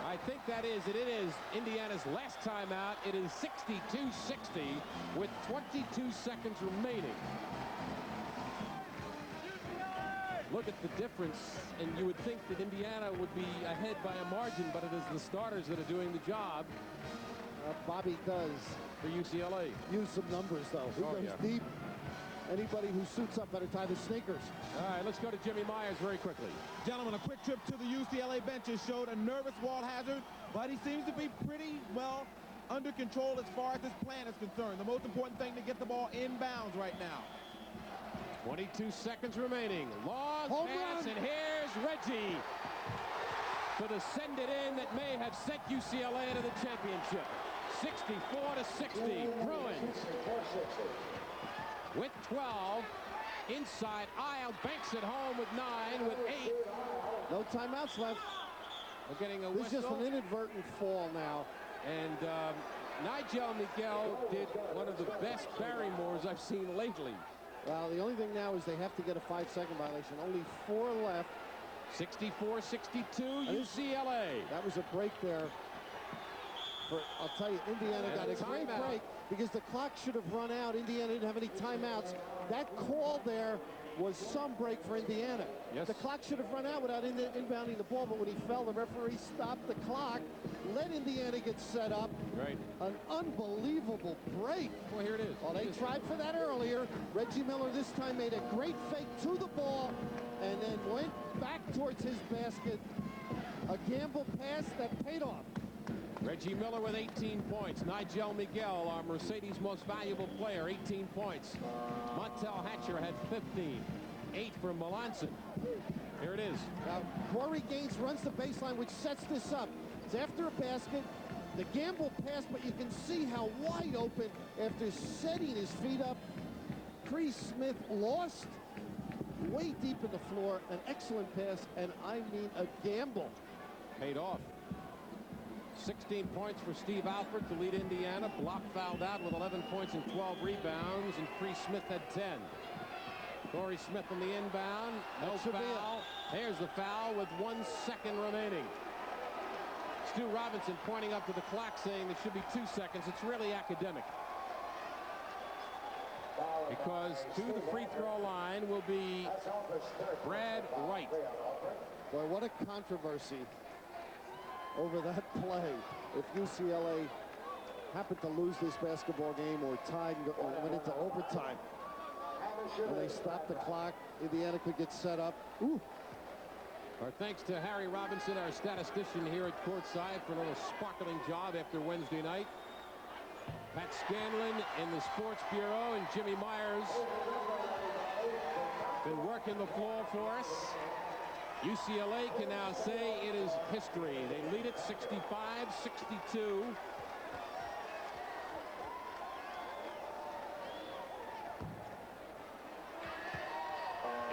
I think that is it. It is Indiana's last timeout. It is 62-60 with 22 seconds remaining. Look at the difference, and you would think that Indiana would be ahead by a margin, but it is the starters that are doing the job. Bobby does. For UCLA. Use some numbers, though. He goes deep. Anybody who suits up better tie the sneakers. All right, let's go to Jimmy Myers very quickly. Gentlemen, a quick trip to the UCLA benches showed a nervous Walt Hazzard, but he seems to be pretty well under control as far as his plan is concerned. The most important thing to get the ball inbounds right now. 22 seconds remaining. Long Home pass, run. and here's Reggie for the send it in that may have sent UCLA into the championship. 64-60. Bruins with 12. Inside aisle, banks it home with 9, with 8. No timeouts left. We're getting a This is whistle. just an inadvertent fall now. And Nigel Miguel did one of the best Barrymores I've seen lately. Well, the only thing now is they have to get a 5-second violation. Only 4 left. 64-62 UCLA. That was a break there. I'll tell you, Indiana got a great break because the clock should have run out. Indiana didn't have any timeouts. That call there was some break for Indiana. Yes. The clock should have run out without inbounding the ball, but when he fell, the referee stopped the clock, let Indiana get set up. Right. An unbelievable break. Well, here it is. Well, they tried for that earlier. Reggie Miller this time made a great fake to the ball and then went back towards his basket. A gamble pass that paid off. Reggie Miller with 18 points. Nigel Miguel, our Mercedes most valuable player, 18 points. Montel Hatcher had 15. 8 for Melanson. Here it is. Now, Corey Gaines runs the baseline, which sets this up. It's after a basket. The gamble pass, but you can see how wide open after setting his feet up. Cree Smith lost way deep in the floor. An excellent pass, and I mean a gamble. Paid off. 16 points for Steve Alford to lead Indiana. Block fouled out with 11 points and 12 rebounds, and Cree Smith had 10. Corey Smith on the inbound. No foul. There's the foul with 1 second remaining. Stu Robinson pointing up to the clock saying it should be 2 seconds. It's really academic. Because to the free throw line will be Brad Wright. Boy, what a controversy over that play. If UCLA happened to lose this basketball game or tied and went into overtime, when they stopped the clock, Indiana could get set up. Ooh. Our thanks to Harry Robinson, our statistician here at courtside, for another sparkling job after Wednesday night. Pat Scanlon in the Sports Bureau, and Jimmy Myers been working the floor for us. UCLA can now say it is history. They lead it 65-62.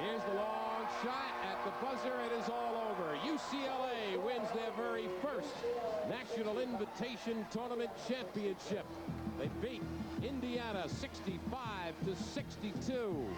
Here's the long shot at the buzzer. It is all over. UCLA wins their very first National Invitation Tournament championship. They beat Indiana 65-62.